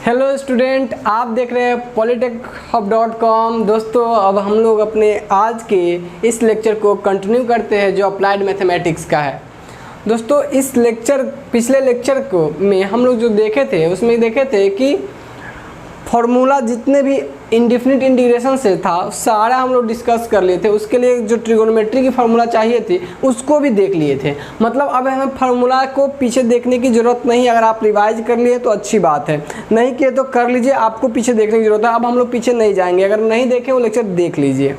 Hello student, आप देख रहे हैं polytechhub.com। दोस्तों, अब हम लोग अपने आज के इस लेक्चर को कंटिन्यू करते हैं जो अप्लाइड मैथमेटिक्स का है। दोस्तों, इस लेक्चर पिछले लेक्चर को में हम लोग जो देखे थे उसमें देखे थे कि फार्मूला जितने भी इंडिफिनिट इंटीग्रेशन से था सारा हम लोग डिस्कस कर लिए थे। उसके लिए जो ट्रिगोनोमेट्री की फार्मूला चाहिए थी उसको भी देख लिए थे। मतलब अब हमें फार्मूला को पीछे देखने की ज़रूरत नहीं। अगर आप रिवाइज कर लिए तो अच्छी बात है, नहीं किए तो कर लीजिए, आपको पीछे देखने की ज़रूरत है। अब हम लोग पीछे नहीं जाएंगे, अगर नहीं देखे वो लेक्चर देख लीजिए।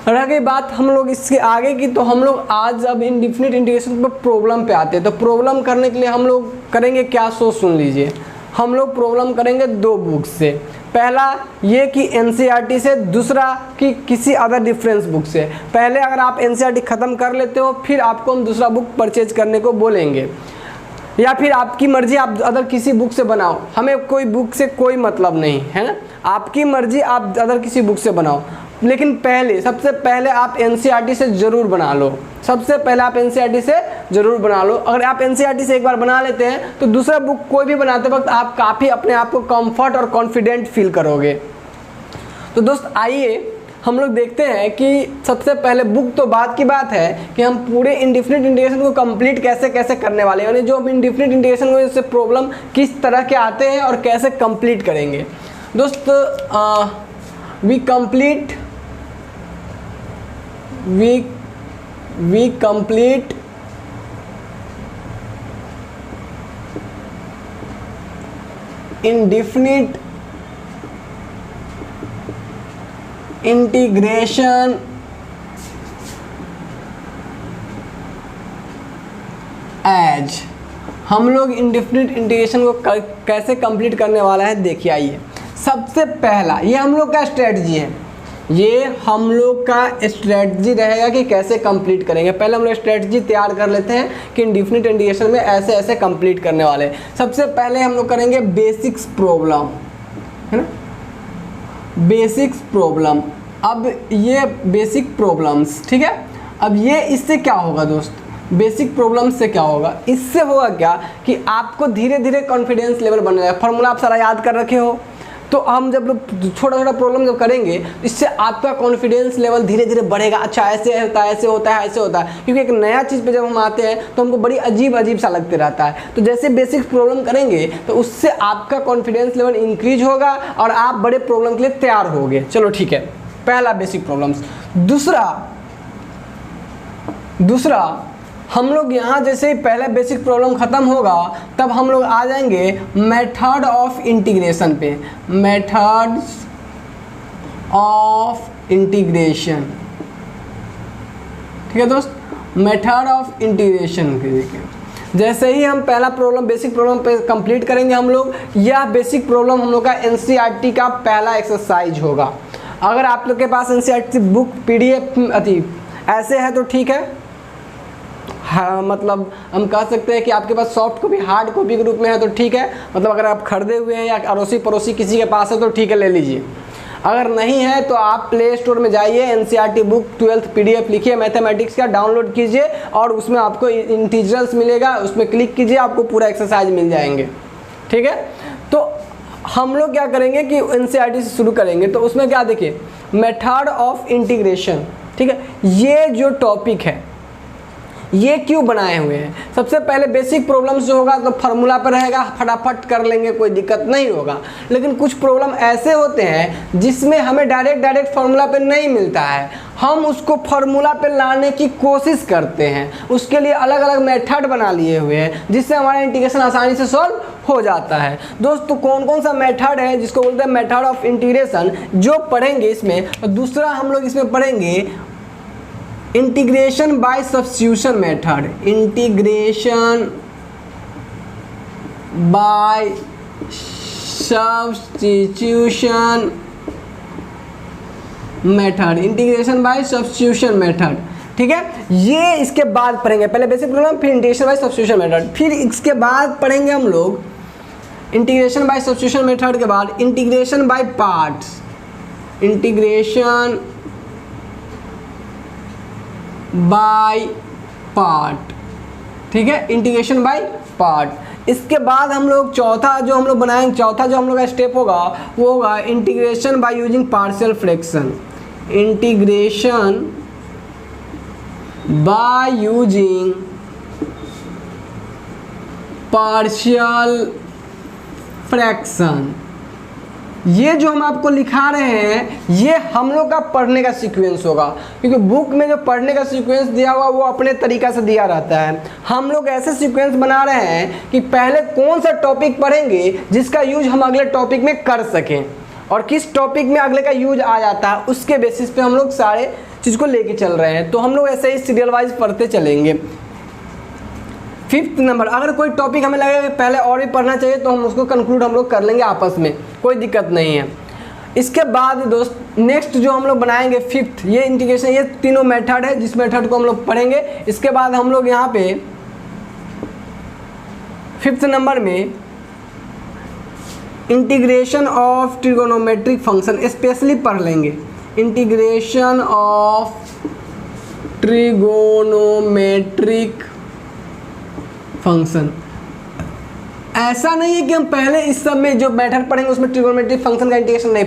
रह गई बात हम लोग इसके आगे की, तो हम लोग आज अब इंडिफिनिट इंटीग्रेशन पर प्रॉब्लम पे आते हैं। तो प्रॉब्लम करने के लिए हम लोग करेंगे क्या, सो सुन लीजिए। हम लोग प्रॉब्लम करेंगे दो बुक से। पहला ये कि एनसीईआरटी से, दूसरा कि किसी अदर डिफरेंस बुक से। पहले अगर आप एनसीईआरटी ख़त्म कर लेते हो फिर आपको हम दूसरा बुक परचेज करने को बोलेंगे, या फिर आपकी मर्जी, आप अदर किसी बुक से बनाओ। हमें कोई बुक से कोई मतलब नहीं है ना, आपकी मर्जी, आप अदर किसी बुक से बनाओ। लेकिन पहले सबसे पहले आप एनसीईआरटी से ज़रूर बना लो। सबसे पहले आप एनसीईआरटी से ज़रूर बना लो। अगर आप एनसीईआरटी से एक बार बना लेते हैं तो दूसरा बुक कोई भी बनाते वक्त आप काफ़ी अपने आप को कंफर्ट और कॉन्फिडेंट फील करोगे। तो दोस्त आइए हम लोग देखते हैं कि सबसे पहले बुक तो बात की बात है कि हम पूरे इंडिफिनिट इंटीग्रेशन को कंप्लीट कैसे कैसे करने वाले हैं, यानी जो हम इंडिफिनिट इंटीग्रेशन को इससे प्रॉब्लम किस तरह के आते हैं और कैसे कंप्लीट करेंगे। दोस्त we complete indefinite integration as, हम लोग इंडिफिनिट इंटीग्रेशन को कैसे कंप्लीट करने वाला है देखिए। आइए, सबसे पहला ये हम लोग का स्ट्रेटजी है, ये हम लोग का स्ट्रेटजी रहेगा कि कैसे कंप्लीट करेंगे। पहले हम लोग स्ट्रेटजी तैयार कर लेते हैं कि इंडिफिनिट इंटीग्रेशन में ऐसे ऐसे कंप्लीट करने वाले हैं। सबसे पहले हम लोग करेंगे बेसिक्स प्रॉब्लम, है ना, बेसिक्स प्रॉब्लम। अब ये बेसिक प्रॉब्लम्स, ठीक है। अब ये इससे क्या होगा दोस्त, बेसिक प्रॉब्लम से क्या होगा, इससे होगा क्या कि आपको धीरे धीरे कॉन्फिडेंस लेवल बनेगा। फार्मूला आप सारा याद कर रखे हो, तो हम जब छोटा छोटा प्रॉब्लम जब करेंगे इससे आपका कॉन्फिडेंस लेवल धीरे धीरे बढ़ेगा। अच्छा ऐसे होता है, ऐसे होता है, ऐसे होता है, क्योंकि एक नया चीज़ पे जब हम आते हैं तो हमको बड़ी अजीब अजीब सा लगते रहता है। तो जैसे बेसिक प्रॉब्लम करेंगे तो उससे आपका कॉन्फिडेंस लेवल इंक्रीज होगा और आप बड़े प्रॉब्लम के लिए तैयार होगे। चलो ठीक है, पहला बेसिक प्रॉब्लम्स। दूसरा हम लोग यहाँ जैसे ही पहला बेसिक प्रॉब्लम ख़त्म होगा तब हम लोग आ जाएंगे मेथड ऑफ इंटीग्रेशन पे। मेथड्स ऑफ इंटीग्रेशन, ठीक है दोस्त, मेथड ऑफ इंटीग्रेशन के देखिए। जैसे ही हम पहला प्रॉब्लम बेसिक प्रॉब्लम पे कंप्लीट करेंगे हम लोग, यह बेसिक प्रॉब्लम हम लोग का एनसीईआरटी का पहला एक्सरसाइज होगा। अगर आप लोग के पास एनसीईआरटी बुक पीडीएफ ऐसे है तो ठीक है, हाँ, मतलब हम कह सकते हैं कि आपके पास सॉफ्ट कॉपी हार्ड कॉपी के रूप में है तो ठीक है। मतलब अगर आप खरीदे हुए हैं या अड़ोसी पड़ोसी किसी के पास है तो ठीक है, ले लीजिए। अगर नहीं है तो आप प्ले स्टोर में जाइए, एनसीईआरटी बुक 12th पीडीएफ लिखिए मैथमेटिक्स का, डाउनलोड कीजिए और उसमें आपको इंटीग्रल्स मिलेगा, उसमें क्लिक कीजिए, आपको पूरा एक्सरसाइज मिल जाएंगे, ठीक है। तो हम लोग क्या करेंगे कि एनसीईआरटी से शुरू करेंगे। तो उसमें क्या देखिए, मेथड ऑफ इंटीग्रेशन, ठीक है। ये जो टॉपिक है ये क्यों बनाए हुए हैं, सबसे पहले बेसिक प्रॉब्लम्स जो होगा तो फार्मूला पर रहेगा, फटाफट कर लेंगे, कोई दिक्कत नहीं होगा। लेकिन कुछ प्रॉब्लम ऐसे होते हैं जिसमें हमें डायरेक्ट फार्मूला पे नहीं मिलता है, हम उसको फार्मूला पे लाने की कोशिश करते हैं। उसके लिए अलग अलग मेथड बना लिए हुए हैं जिससे हमारा इंटीग्रेशन आसानी से सॉल्व हो जाता है। दोस्तों, कौन कौन सा मेथड है जिसको बोलते हैं मेथड ऑफ इंटीग्रेशन, जो पढ़ेंगे इसमें। दूसरा हम लोग इसमें पढ़ेंगे integration by substitution method. Integration by substitution method, integration by substitution method, ठीक है। ये इसके बाद पढ़ेंगे, पहले बेसिक प्रॉब्लम, फिर इंटीग्रेशन बाय सब्स्टिट्यूशन मेथड, फिर इसके बाद पढ़ेंगे हम लोग इंटीग्रेशन बाय सब्स्टिट्यूशन मेथड के बाद integration by parts. Integration by part, ठीक है, इंटीग्रेशन बाय पार्ट। इसके बाद हम लोग चौथा जो हम लोग बनाएंगे, चौथा जो हम लोग का स्टेप होगा वो होगा integration by using partial fraction. Integration by using partial fraction. ये जो हम आपको लिखा रहे हैं ये हम लोग का पढ़ने का सीक्वेंस होगा, क्योंकि बुक में जो पढ़ने का सीक्वेंस दिया हुआ वो अपने तरीका से दिया रहता है। हम लोग ऐसे सीक्वेंस बना रहे हैं कि पहले कौन सा टॉपिक पढ़ेंगे जिसका यूज हम अगले टॉपिक में कर सकें, और किस टॉपिक में अगले का यूज आ जाता है उसके बेसिस पे हम लोग सारे चीज़ को लेके चल रहे हैं। तो हम लोग ऐसे ही सीरियल वाइज पढ़ते चलेंगे। 5th नंबर, अगर कोई टॉपिक हमें लगेगा कि पहले और भी पढ़ना चाहिए तो हम उसको कंक्लूड हम लोग कर लेंगे आपस में, कोई दिक्कत नहीं है। इसके बाद दोस्त नेक्स्ट जो हम लोग बनाएंगे 5th, ये इंटीग्रेशन, ये तीनों मेथड है जिस मेथड को हम लोग पढ़ेंगे। इसके बाद हम लोग यहाँ पे 5th नंबर में integration of trigonometric function specially पढ़ लेंगे। Integration of trigonometric function. ऐसा नहीं है कि हम पहले इस सब में जो मेथड पढ़ेंगे उसमें ट्रिगोनोमेट्रिक फंक्शन का इंटीग्रेशन नहीं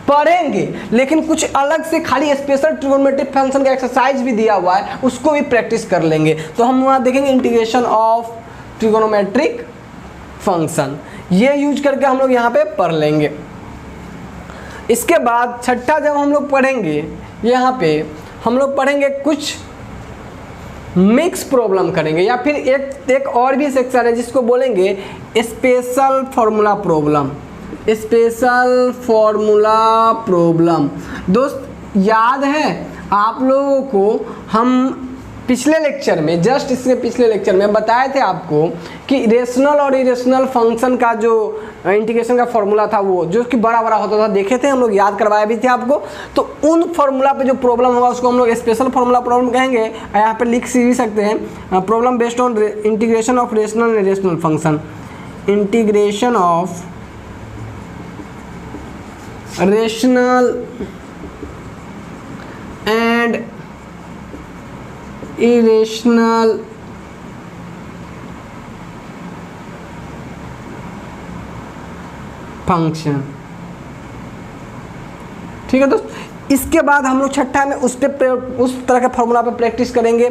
पढ़ेंगे, लेकिन कुछ अलग से खाली स्पेशल ट्रिगोनोमेट्रिक फंक्शन का एक्सरसाइज भी दिया हुआ है, उसको भी प्रैक्टिस कर लेंगे। तो हम वहाँ देखेंगे इंटीग्रेशन ऑफ ट्रिगोनोमेट्रिक फंक्शन, ये यूज करके हम लोग यहाँ पे पढ़ लेंगे। इसके बाद छठा जब हम लोग पढ़ेंगे, यहाँ पे हम लोग पढ़ेंगे कुछ मिक्स प्रॉब्लम करेंगे, या फिर एक और भी सेक्शन है जिसको बोलेंगे special formula problem. Special formula problem दोस्त याद है आप लोगों को, हम पिछले लेक्चर में, जस्ट इसके पिछले लेक्चर में बताए थे आपको कि रेशनल और इरेशनल फंक्शन का जो इंटीग्रेशन का फॉर्मूला था वो जो कि बड़ा बड़ा होता था, देखे थे हम लोग, याद करवाया भी थे आपको। तो उन फॉर्मूला पे जो प्रॉब्लम होगा उसको हम लोग स्पेशल फॉर्मूला प्रॉब्लम कहेंगे। यहाँ पे लिख भी सकते हैं problem based on integration of rational and irrational function. Integration of rational and irrational function. ठीक है दोस्त, इसके बाद हम लोग छठा में उस तरह के फॉर्मूला पे प्रैक्टिस करेंगे।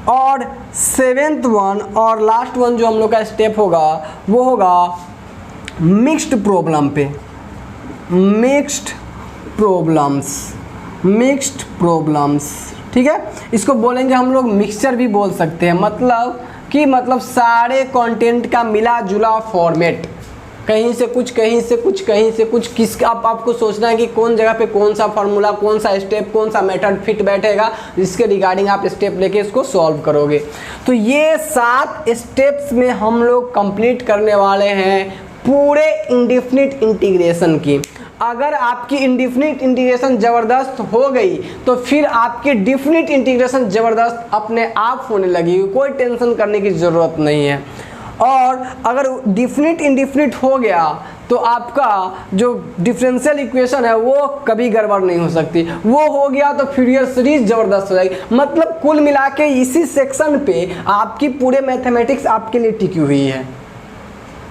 और 7th वन और लास्ट वन जो हम लोग का स्टेप होगा वो होगा मिक्स्ड प्रॉब्लम पे। मिक्स्ड प्रॉब्लम्स, ठीक है, इसको बोलेंगे हम लोग मिक्सचर भी बोल सकते हैं। मतलब सारे कंटेंट का मिला जुला फॉर्मेट, कहीं से कुछ, कहीं से कुछ, कहीं से कुछ, किस आपको सोचना है कि कौन जगह पे कौन सा फार्मूला, कौन सा स्टेप, कौन सा मेथड फिट बैठेगा, जिसके रिगार्डिंग आप स्टेप लेके इसको सॉल्व करोगे। तो ये 7 स्टेप्स में हम लोग कंप्लीट करने वाले हैं पूरे इंडेफिनिट इंटीग्रेशन की। अगर आपकी इंडेफिनिट इंटीग्रेशन ज़बरदस्त हो गई तो फिर आपकी डेफिनिट इंटीग्रेशन ज़बरदस्त अपने आप होने लगेगी, कोई टेंशन करने की ज़रूरत नहीं है। और अगर डेफिनिट इंडेफिनिट हो गया तो आपका जो डिफरेंशियल इक्वेशन है वो कभी गड़बड़ नहीं हो सकती, वो हो गया तो फ्यूरियर सीरीज ज़बरदस्त हो जाएगी। मतलब कुल मिला के इसी सेक्शन पे आपकी पूरे मैथमेटिक्स आपके लिए टिकी हुई है।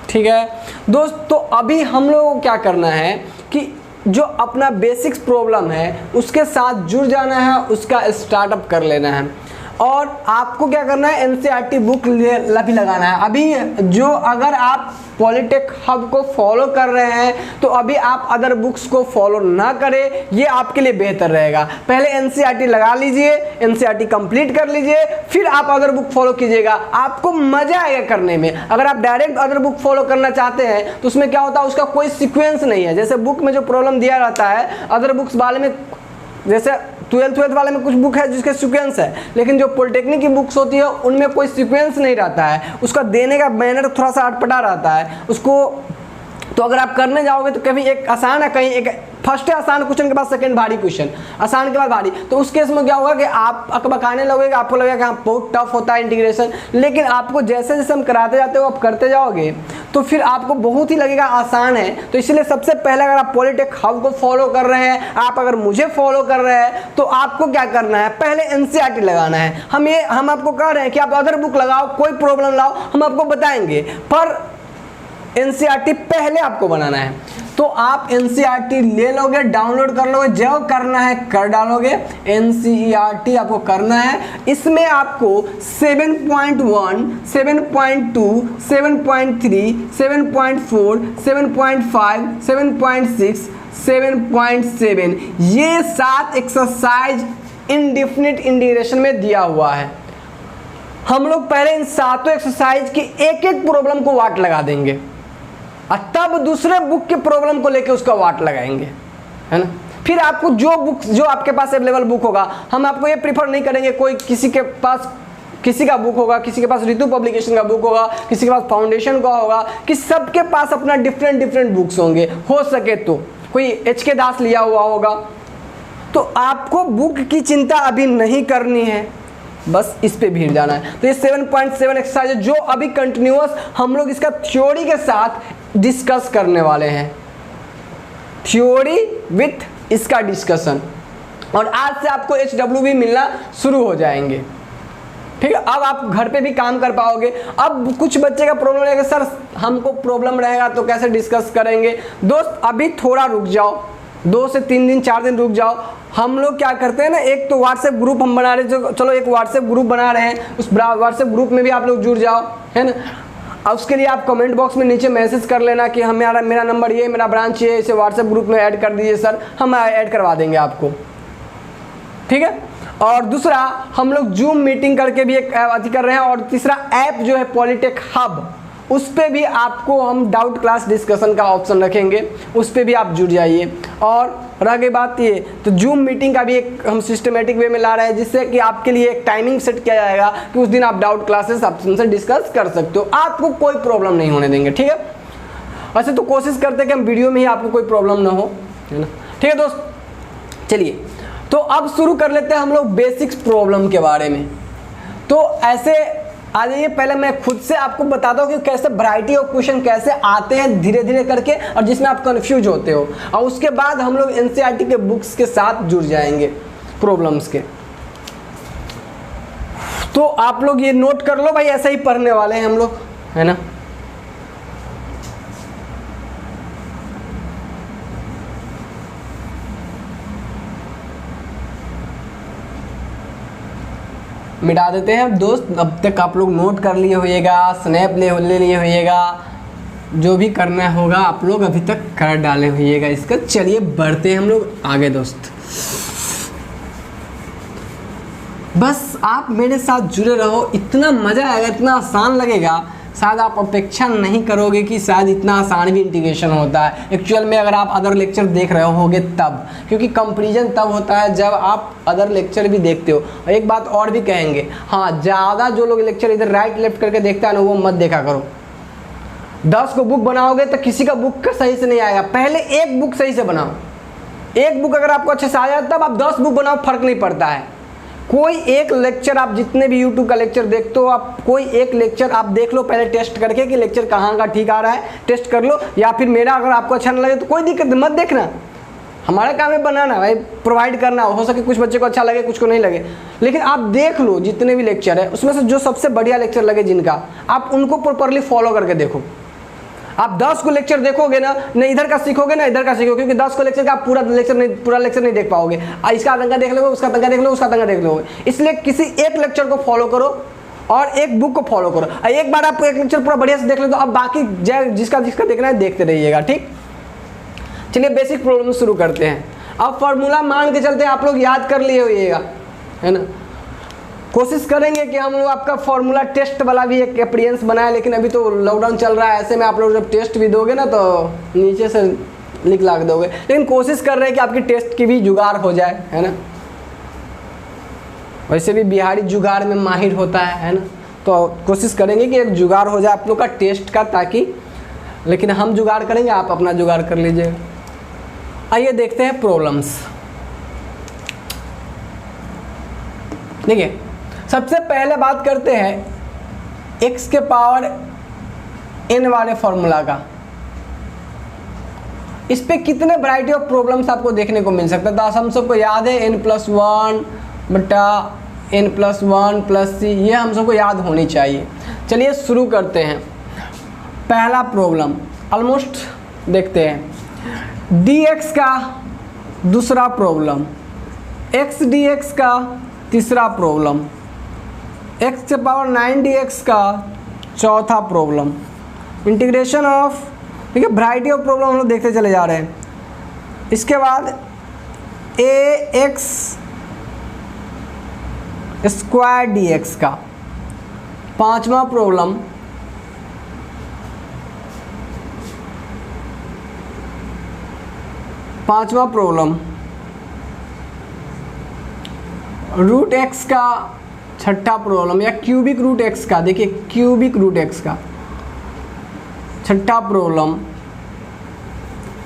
ठीक है दोस्त, तो अभी हम लोगों को क्या करना है कि जो अपना बेसिक्स प्रॉब्लम है उसके साथ जुड़ जाना है, उसका स्टार्टअप कर लेना है। और आपको क्या करना है, एनसीईआरटी बुक भी लगाना है। अभी जो अगर आप पॉलिटेक हब को फॉलो कर रहे हैं तो अभी आप अदर बुक्स को फॉलो ना करें, ये आपके लिए बेहतर रहेगा। पहले एनसीईआरटी लगा लीजिए, एनसीईआरटी कंप्लीट कर लीजिए, फिर आप अदर बुक फॉलो कीजिएगा, आपको मजा आएगा करने में। अगर आप डायरेक्ट अदर बुक फॉलो करना चाहते हैं तो उसमें क्या होता है, उसका कोई सीक्वेंस नहीं है। जैसे बुक में जो प्रॉब्लम दिया रहता है, अदर बुक्स वाले में, जैसे 12th वाले में कुछ बुक है जिसके सीक्वेंस है, लेकिन जो पॉलिटेक्निक की बुक्स होती है उनमें कोई सीक्वेंस नहीं रहता है, उसका देने का मैनर थोड़ा सा अटपटा रहता है उसको। तो अगर आप करने जाओगे तो कभी एक आसान है, कहीं एक फर्स्ट है आसान क्वेश्चन के बाद सेकंड भारी क्वेश्चन, आसान के बाद भारी, तो उस केस में क्या होगा कि आप अकबकाने लगेगा, आपको लगेगा कि हाँ बहुत टफ होता है इंटीग्रेशन। लेकिन आपको जैसे जैसे हम कराते जाते हो, आप करते जाओगे तो फिर आपको बहुत ही लगेगा आसान है। तो इसलिए सबसे पहले अगर आप पॉलिटेक हब को फॉलो कर रहे हैं, आप अगर मुझे फॉलो कर रहे हैं, तो आपको क्या करना है, पहले एनसीईआरटी लगाना है। हम आपको कह रहे हैं कि आप अदर बुक लगाओ, कोई प्रॉब्लम लाओ, हम आपको बताएंगे, पर एनसीईआरटी पहले आपको बनाना है। तो आप एनसीईआरटी ले लोगे, डाउनलोड कर लोगे, जो करना है कर डालोगे। एनसीईआरटी आपको करना है। इसमें आपको 7.1, 7.2, 7.3, 7.4, 7.5, 7.6, 7.7 ये 7 एक्सरसाइज इंडेफिनिट इंटीग्रेशन में दिया हुआ है। हम लोग पहले इन 7 एक्सरसाइज की एक एक प्रॉब्लम को वाट लगा देंगे और तब दूसरे बुक के प्रॉब्लम को लेके उसका वाट लगाएंगे, है ना। फिर आपको जो आपके पास अवेलेबल बुक होगा, हम आपको ये प्रीफर नहीं करेंगे कोई किसी के पास किसी का बुक होगा, किसी के पास ऋतु पब्लिकेशन का बुक होगा, किसी के पास फाउंडेशन का होगा, कि सबके पास अपना डिफरेंट बुक्स होंगे। हो सके तो कोई एच.के. दास लिया हुआ होगा। तो आपको बुक की चिंता अभी नहीं करनी है, बस इस पे भीड़ जाना है। तो ये 7.7 एक्सरसाइज जो अभी कंटिन्यूअस हम लोग इसका थ्योरी के साथ डिस्कस करने वाले हैं, थ्योरी विथ इसका डिस्कशन। और आज से आपको HW भी मिलना शुरू हो जाएंगे, ठीक है। अब आप घर पे भी काम कर पाओगे। अब कुछ बच्चे का प्रॉब्लम रहेगा, सर हमको प्रॉब्लम रहेगा तो कैसे डिस्कस करेंगे। दोस्त अभी थोड़ा रुक जाओ, 2 से 3 दिन 4 दिन रुक जाओ। हम लोग क्या करते हैं ना, एक तो व्हाट्सएप ग्रुप हम बना रहे हैं, चलो एक व्हाट्सएप ग्रुप बना रहे हैं, उस व्हाट्सएप ग्रुप में भी आप लोग जुड़ जाओ, है ना। अब उसके लिए आप कमेंट बॉक्स में नीचे मैसेज कर लेना कि मेरा नंबर ये, मेरा ब्रांच ये, इसे व्हाट्सएप ग्रुप में ऐड कर दीजिए सर, हम ऐड करवा देंगे आपको, ठीक है। और दूसरा हम लोग जूम मीटिंग करके भी एक अति कर रहे हैं। और तीसरा ऐप जो है पॉलिटेक हब, उस पर भी आपको हम डाउट क्लास डिस्कशन का ऑप्शन रखेंगे, उस पर भी आप जुड़ जाइए। और रह गई बात ये, तो जूम मीटिंग का भी एक हम सिस्टमेटिक वे में ला रहे हैं, जिससे कि आपके लिए एक टाइमिंग सेट किया जाएगा कि उस दिन आप डाउट क्लासेस ऑप्शन से डिस्कस कर सकते हो, आपको कोई प्रॉब्लम नहीं होने देंगे, ठीक है। वैसे तो कोशिश करते हैं कि हम वीडियो में ही आपको कोई प्रॉब्लम ना हो, है ना, ठीक है दोस्त। चलिए तो अब शुरू कर लेते हैं हम लोग बेसिक्स प्रॉब्लम के बारे में। तो ऐसे आ जाइए, पहले मैं खुद से आपको बताता हूँ कि कैसे वैरायटी ऑफ क्वेश्चन कैसे आते हैं धीरे धीरे करके, और जिसमें आप कंफ्यूज होते हो, और उसके बाद हम लोग एनसीईआरटी के बुक्स के साथ जुड़ जाएंगे प्रॉब्लम्स के। तो आप लोग ये नोट कर लो भाई, ऐसा ही पढ़ने वाले हैं हम लोग, है ना। मिटा देते हैं दोस्त। अब तक आप लोग नोट कर लिए होइएगा, स्नैप ले लिए होइएगा, जो भी करना होगा आप लोग अभी तक कर डाले होइएगा इसका। चलिए बढ़ते हैं हम लोग आगे दोस्त। बस आप मेरे साथ जुड़े रहो, इतना मज़ा आएगा, इतना आसान लगेगा, शायद आप अपेक्षा नहीं करोगे कि शायद इतना आसान भी इंटीग्रेशन होता है। एक्चुअल में अगर आप अदर लेक्चर देख रहे होगे तब, क्योंकि कंपैरिजन तब होता है जब आप अदर लेक्चर भी देखते हो। और एक बात और भी कहेंगे, हाँ, ज़्यादा जो लोग लेक्चर इधर राइट लेफ्ट करके देखता है ना, वो मत देखा करो। 10 को बुक बनाओगे तो किसी का बुक का सही से नहीं आएगा, पहले एक बुक सही से बनाओ। एक बुक अगर आपको अच्छे से आ जाए तब आप 10 बुक बनाओ, फर्क नहीं पड़ता है। कोई एक लेक्चर, आप जितने भी यूट्यूब का लेक्चर देखते हो, आप कोई एक लेक्चर आप देख लो पहले टेस्ट करके कि लेक्चर कहाँ का ठीक आ रहा है, टेस्ट कर लो। या फिर मेरा अगर आपको अच्छा नहीं लगे तो कोई दिक्कत मत देखना, हमारा काम है बनाना भाई, प्रोवाइड करना। हो सके कुछ बच्चे को अच्छा लगे, कुछ को नहीं लगे, लेकिन आप देख लो जितने भी लेक्चर है उसमें से जो सबसे बढ़िया लेक्चर लगे जिनका, आप उनको प्रॉपरली फॉलो करके देखो। आप 10 को लेक्चर देखोगे ना इधर का सीखोगे ना इधर का सीखोगे, क्योंकि 10 को लेक्चर का आप पूरा लेक्चर नहीं देख पाओगे। इसका तंगा देख लोगे, उसका तंगा देख लो, उसका तंगा देख लोगे। इसलिए किसी एक लेक्चर को फॉलो करो और एक बुक को फॉलो करो। एक बार आप एक लेक्चर पूरा बढ़िया से देख लो तो अब बाकी जिसका देखना है देखते रहिएगा, ठीक। चलिए बेसिक प्रॉब्लम शुरू करते हैं। अब फॉर्मूला मान के चलते आप लोग याद कर लिए होइएगा, है ना। कोशिश करेंगे कि हम लोग आपका फॉर्मूला टेस्ट वाला भी एक एक्सपीरियंस बनाए, लेकिन अभी तो लॉकडाउन चल रहा है, ऐसे में आप लोग जब टेस्ट भी दोगे ना तो नीचे से लिख ला दोगे, लेकिन कोशिश कर रहे हैं कि आपकी टेस्ट की भी जुगाड़ हो जाए, है ना। वैसे भी बिहारी जुगाड़ में माहिर होता है ना, तो कोशिश करेंगे कि एक जुगाड़ हो जाए आप लोग का टेस्ट का, ताकि, लेकिन हम जुगाड़ करेंगे, आप अपना जुगाड़ कर लीजिए। आइए देखते हैं प्रॉब्लम्स। देखिए सबसे पहले बात करते हैं x के पावर n वाले फॉर्मूला का। इस पे कितने वैरायटी ऑफ प्रॉब्लम्स आपको देखने को मिल सकता है, तो हम सबको याद है n+1 बटा n+1 प्लस c, ये हम सबको याद होनी चाहिए। चलिए शुरू करते हैं। पहला प्रॉब्लम ऑलमोस्ट देखते हैं। dx का दूसरा प्रॉब्लम, x dx का तीसरा प्रॉब्लम, x⁻9 dx का चौथा प्रॉब्लम, इंटीग्रेशन ऑफ, ठीक है, वैरायटी ऑफ प्रॉब्लम हम लोग देखते चले जा रहे हैं। इसके बाद ax स्क्वायर dx का पांचवा प्रॉब्लम, रूट x का छठा प्रॉब्लम, या क्यूबिक रूट x का, देखिए क्यूबिक रूट x का छठा प्रॉब्लम,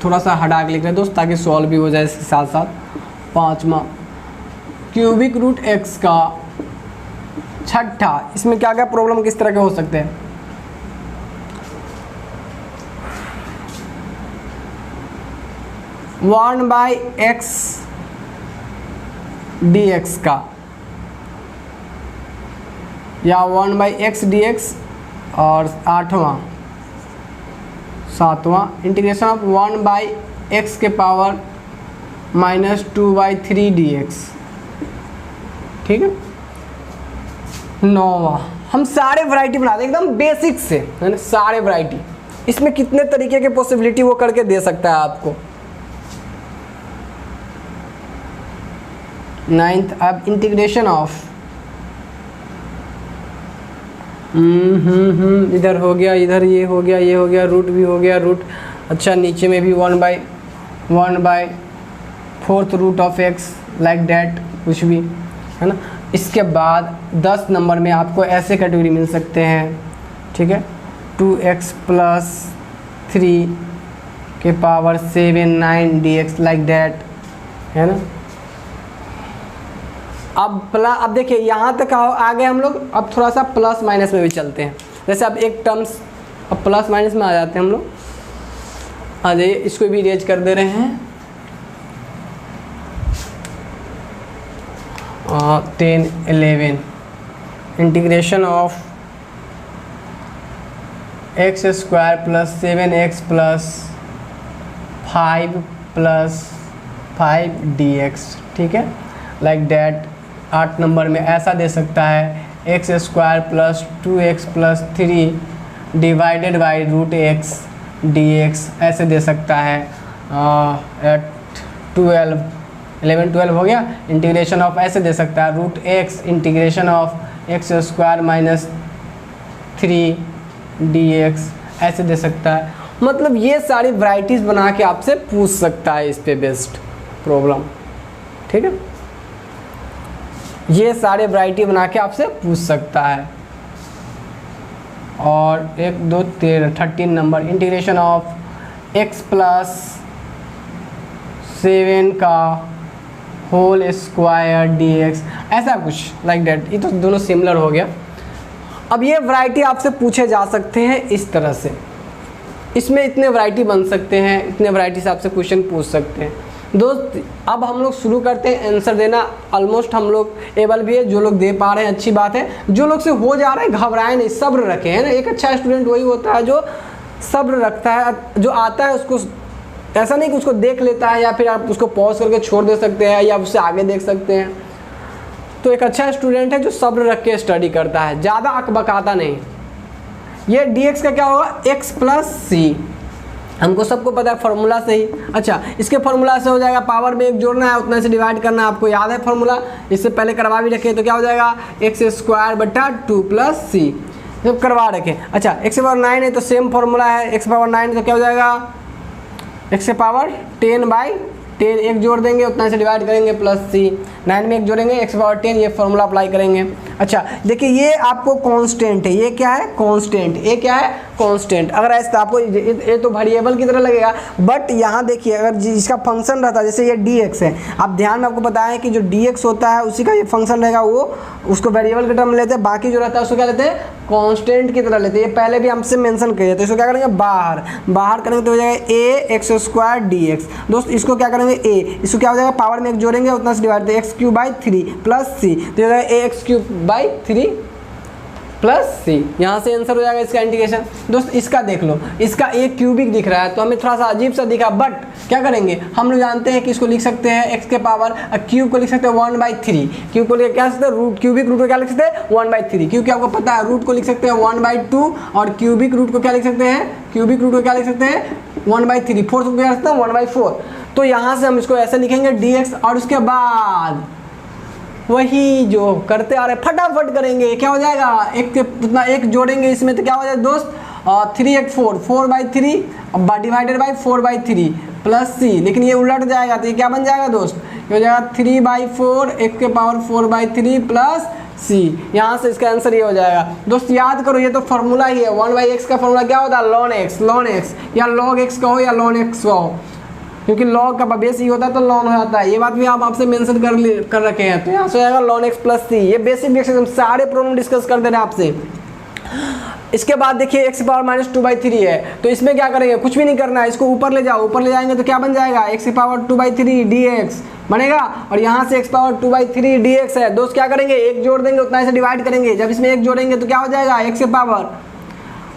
थोड़ा सा हटा के लिख रहे हैं दोस्त ताकि सॉल्व भी हो जाए इसके साथ साथ। पांचवा क्यूबिक रूट x का छठा, इसमें क्या क्या प्रॉब्लम किस तरह के हो सकते हैं। 1/x dx का, या 1/x dx, और सातवां इंटीग्रेशन ऑफ 1/x के पावर -2/3 dx, ठीक है। नौवां, हम सारे वैरायटी बना दें एकदम बेसिक से, है ना, सारे वैरायटी। इसमें कितने तरीके के पॉसिबिलिटी वो करके दे सकता है आपको। नाइन्थ, अब इंटीग्रेशन ऑफ, इधर हो गया, इधर ये हो गया, ये हो गया, रूट भी हो गया, रूट, अच्छा नीचे में भी 1/4 root of x, like that, कुछ भी, है ना। इसके बाद 10 नंबर में आपको ऐसे कैटेगरी मिल सकते हैं, ठीक है, 2x + 3 के पावर 7/9 dx, लाइक डैट, है ना। अब देखिए यहाँ तक आ गए हम लोग। अब थोड़ा सा प्लस माइनस में भी चलते हैं। जैसे अब एक टर्म्स अब प्लस माइनस में आ जाते हैं हम लोग। आ जाइए, इसको भी इरेज कर दे रहे हैं। 10, 11 integration of x² + 7x + 5 + 5 dx, ठीक है, लाइक डैट। 8 नंबर में ऐसा दे सकता है x² + 2x + 3 divided by root x dx, ऐसे दे सकता है। 11, 12 हो गया। इंटीग्रेशन ऑफ ऐसे दे सकता है root x integration of x² - 3 dx, ऐसे दे सकता है। मतलब ये सारी वैरायटीज़ बना के आपसे पूछ सकता है इस पे बेस्ड प्रॉब्लम, ठीक है। ये सारे वैरायटी बना के आपसे पूछ सकता है। और 1, 2, 13 नंबर, इंटीग्रेशन ऑफ x + 7 का होल स्क्वायर dx, ऐसा कुछ लाइक डैट। ये तो दोनों सिमिलर हो गया। अब ये वैरायटी आपसे पूछे जा सकते हैं इस तरह से। इसमें इतने वैरायटी बन सकते हैं, इतने वैरायटी से आपसे क्वेश्चन पूछ सकते हैं। दोस्त अब हम लोग शुरू करते हैं आंसर देना। ऑलमोस्ट हम लोग एबल भी है, जो लोग दे पा रहे हैं अच्छी बात है। जो लोग से हो जा रहा है घबराए नहीं, सब्र रखें, है ना। एक अच्छा स्टूडेंट वही होता है जो सब्र रखता है, जो आता है उसको ऐसा नहीं कि उसको देख लेता है या फिर आप उसको पॉज करके छोड़ दे सकते हैं या उससे आगे देख सकते हैं। तो एक अच्छा स्टूडेंट है जो सब्र रख के स्टडी करता है, ज़्यादा अकबकाता नहीं। ये dx का क्या होगा, x + c, हमको सबको पता है फार्मूला से ही। अच्छा, इसके फार्मूला से हो जाएगा, पावर में 1 जोड़ना है, उतना से डिवाइड करना है, आपको याद है फार्मूला, इससे पहले करवा भी रखे। तो क्या हो जाएगा, x² / 2 + c, जब करवा रखे। अच्छा, x⁻9 है तो सेम फार्मूला है, x⁻9 तो क्या हो जाएगा, x⁻10/10, 1 जोड़ देंगे, उतना से डिवाइड करेंगे, + c। 9 में 1 जोड़ेंगे x पावर 10, ये फॉर्मूला अप्लाई करेंगे। अच्छा देखिए ये आपको कांस्टेंट है, ये क्या है कांस्टेंट, ये क्या है कांस्टेंट। अगर ऐसा तो आपको ये तो वेरिएबल की तरह लगेगा, बट यहाँ देखिए अगर इसका फंक्शन रहता है, जैसे ये dx है, आप ध्यान में आपको पता है कि जो dx होता है उसी का ये फंक्शन रहेगा, वो उसको वेरिएबल के टर्म लेते हैं, बाकी जो रहता है उसको क्या लेते हैं कांस्टेंट की तरह लेते हैं। ये पहले भी हमसे मेंशन किए, तो इसको क्या करेंगे बाहर करेंगे तो हो जाएगा a x स्क्वायर dx। दोस्त इसको क्या करेंगे a, इसको क्या हो जाएगा पावर में 1 जोड़ेंगे उतना से डिवाइड, तो x cube by 3 plus c, तो हो जाएगा a x cube by 3 plus C. यहाँ से आंसर हो जाएगा इसका इंटीग्रेशन। दोस्त इसका देख लो, इसका एक क्यूबिक दिख रहा है तो हमें थोड़ा सा अजीब सा दिखा, बट क्या करेंगे हम लोग जानते हैं कि इसको लिख सकते हैं x के पावर, क्यूब को लिख सकते हैं 1/3, क्यूब को क्या लिख सकते हैं रूट, क्यूबिक रूट को क्या लिख सकते हैं 1/3, क्योंकि आपको पता है रूट को लिख सकते हैं 1/2 और क्यूबिक रूट को क्या लिख सकते हैं, क्यूबिक रूट को क्या लिख सकते हैं 1/3, फोर्थ को क्या लिख सकते हैं 1/4। तो यहाँ से हम इसको ऐसे लिखेंगे dx और उसके बाद वही जो करते आ रहे फटाफट करेंगे, क्या हो जाएगा एक के उतना एक जोड़ेंगे इसमें तो क्या हो जाएगा दोस्त 3x 4/3 divided by 4/3 plus c, लेकिन ये उलट जाएगा तो ये क्या बन जाएगा दोस्त, ये हो जाएगा 3/4 x के पावर 4/3 प्लस c। यहाँ से इसका आंसर ये हो जाएगा। दोस्त याद करो ये तो फार्मूला ही है, 1/x का फार्मूला क्या होता है ln x या log x का हो या ln x का हो, क्योंकि log का बेस ही होता है तो ln हो जाता है। ये बात भी आप आपसे मेंशन कर रखे हैं, तो यहाँ से आएगा ln x प्लस c। ये बेसिक हम सारे प्रॉब्लम डिस्कस कर दे रहे हैं आपसे। इसके बाद देखिए x पावर -2/3 है, तो इसमें क्या करेंगे कुछ भी नहीं करना है, इसको ऊपर ले जाओ, ऊपर ले जाएंगे तो क्या बन जाएगा x पावर 2/3 dx बनेगा, और यहाँ से x पावर 2/3 dx है। दोस्त क्या करेंगे एक जोड़ देंगे उतना इसे डिवाइड करेंगे, जब इसमें एक जोड़ेंगे तो क्या हो जाएगा x पावर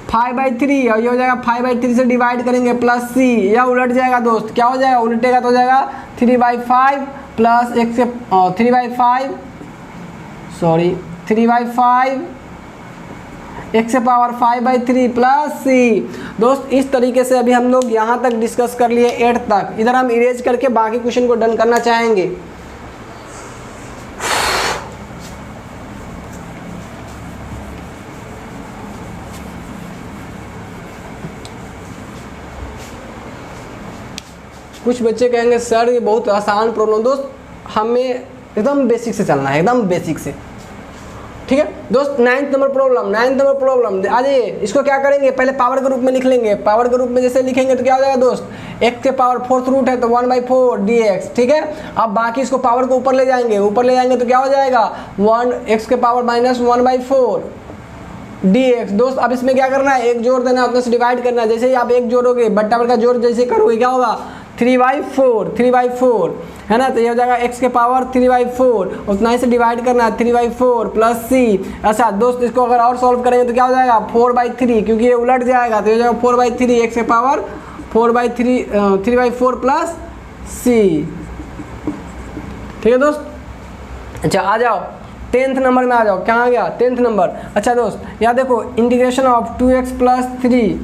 5/3 और ये हो जाएगा 5/3 से डिवाइड करेंगे प्लस c, या उलट जाएगा दोस्त, क्या हो जाएगा उलटेगा तो हो जाएगा 3/5 प्लस x 3/5 x से पावर 5/3 प्लस c। दोस्त इस तरीके से अभी हम लोग यहाँ तक डिस्कस कर लिए 8 तक। इधर हम इरेज करके बाकी क्वेश्चन को डन करना चाहेंगे। कुछ बच्चे कहेंगे सर ये बहुत आसान प्रॉब्लम, दोस्त हमें एकदम बेसिक से चलना है, एकदम बेसिक से, ठीक है दोस्त। 9th नंबर प्रॉब्लम आ जाइए। इसको क्या करेंगे पहले पावर के रूप में लिख लेंगे, पावर के रूप में जैसे लिखेंगे तो क्या हो जाएगा दोस्त x के पावर 4th रूट है तो 1/4 dx, ठीक है। अब बाकी इसको पावर को ऊपर ले जाएंगे तो क्या हो जाएगा 1x के पावर -1/4 dx। दोस्त अब इसमें क्या करना है एक जोड़ देना है उतना से डिवाइड करना है, जैसे ही आप एक जोड़ोगे बट्टा का जोड़ जैसे करोगे क्या होगा 3/4 है ना, तो ये हो जाएगा x के पावर 3/4 उतना ही से डिवाइड करना है 3/4 प्लस c। अच्छा दोस्त इसको अगर और सॉल्व करेंगे तो क्या हो जाएगा 4/3, क्योंकि ये उलट जाएगा तो ये हो जाएगा 4/3 x के पावर 3/4 प्लस c, ठीक है दोस्त। अच्छा आ जाओ 10th नंबर में आ जाओ, कहाँ आ गया 10th नंबर। अच्छा दोस्त यहाँ देखो integration of 2x plus 3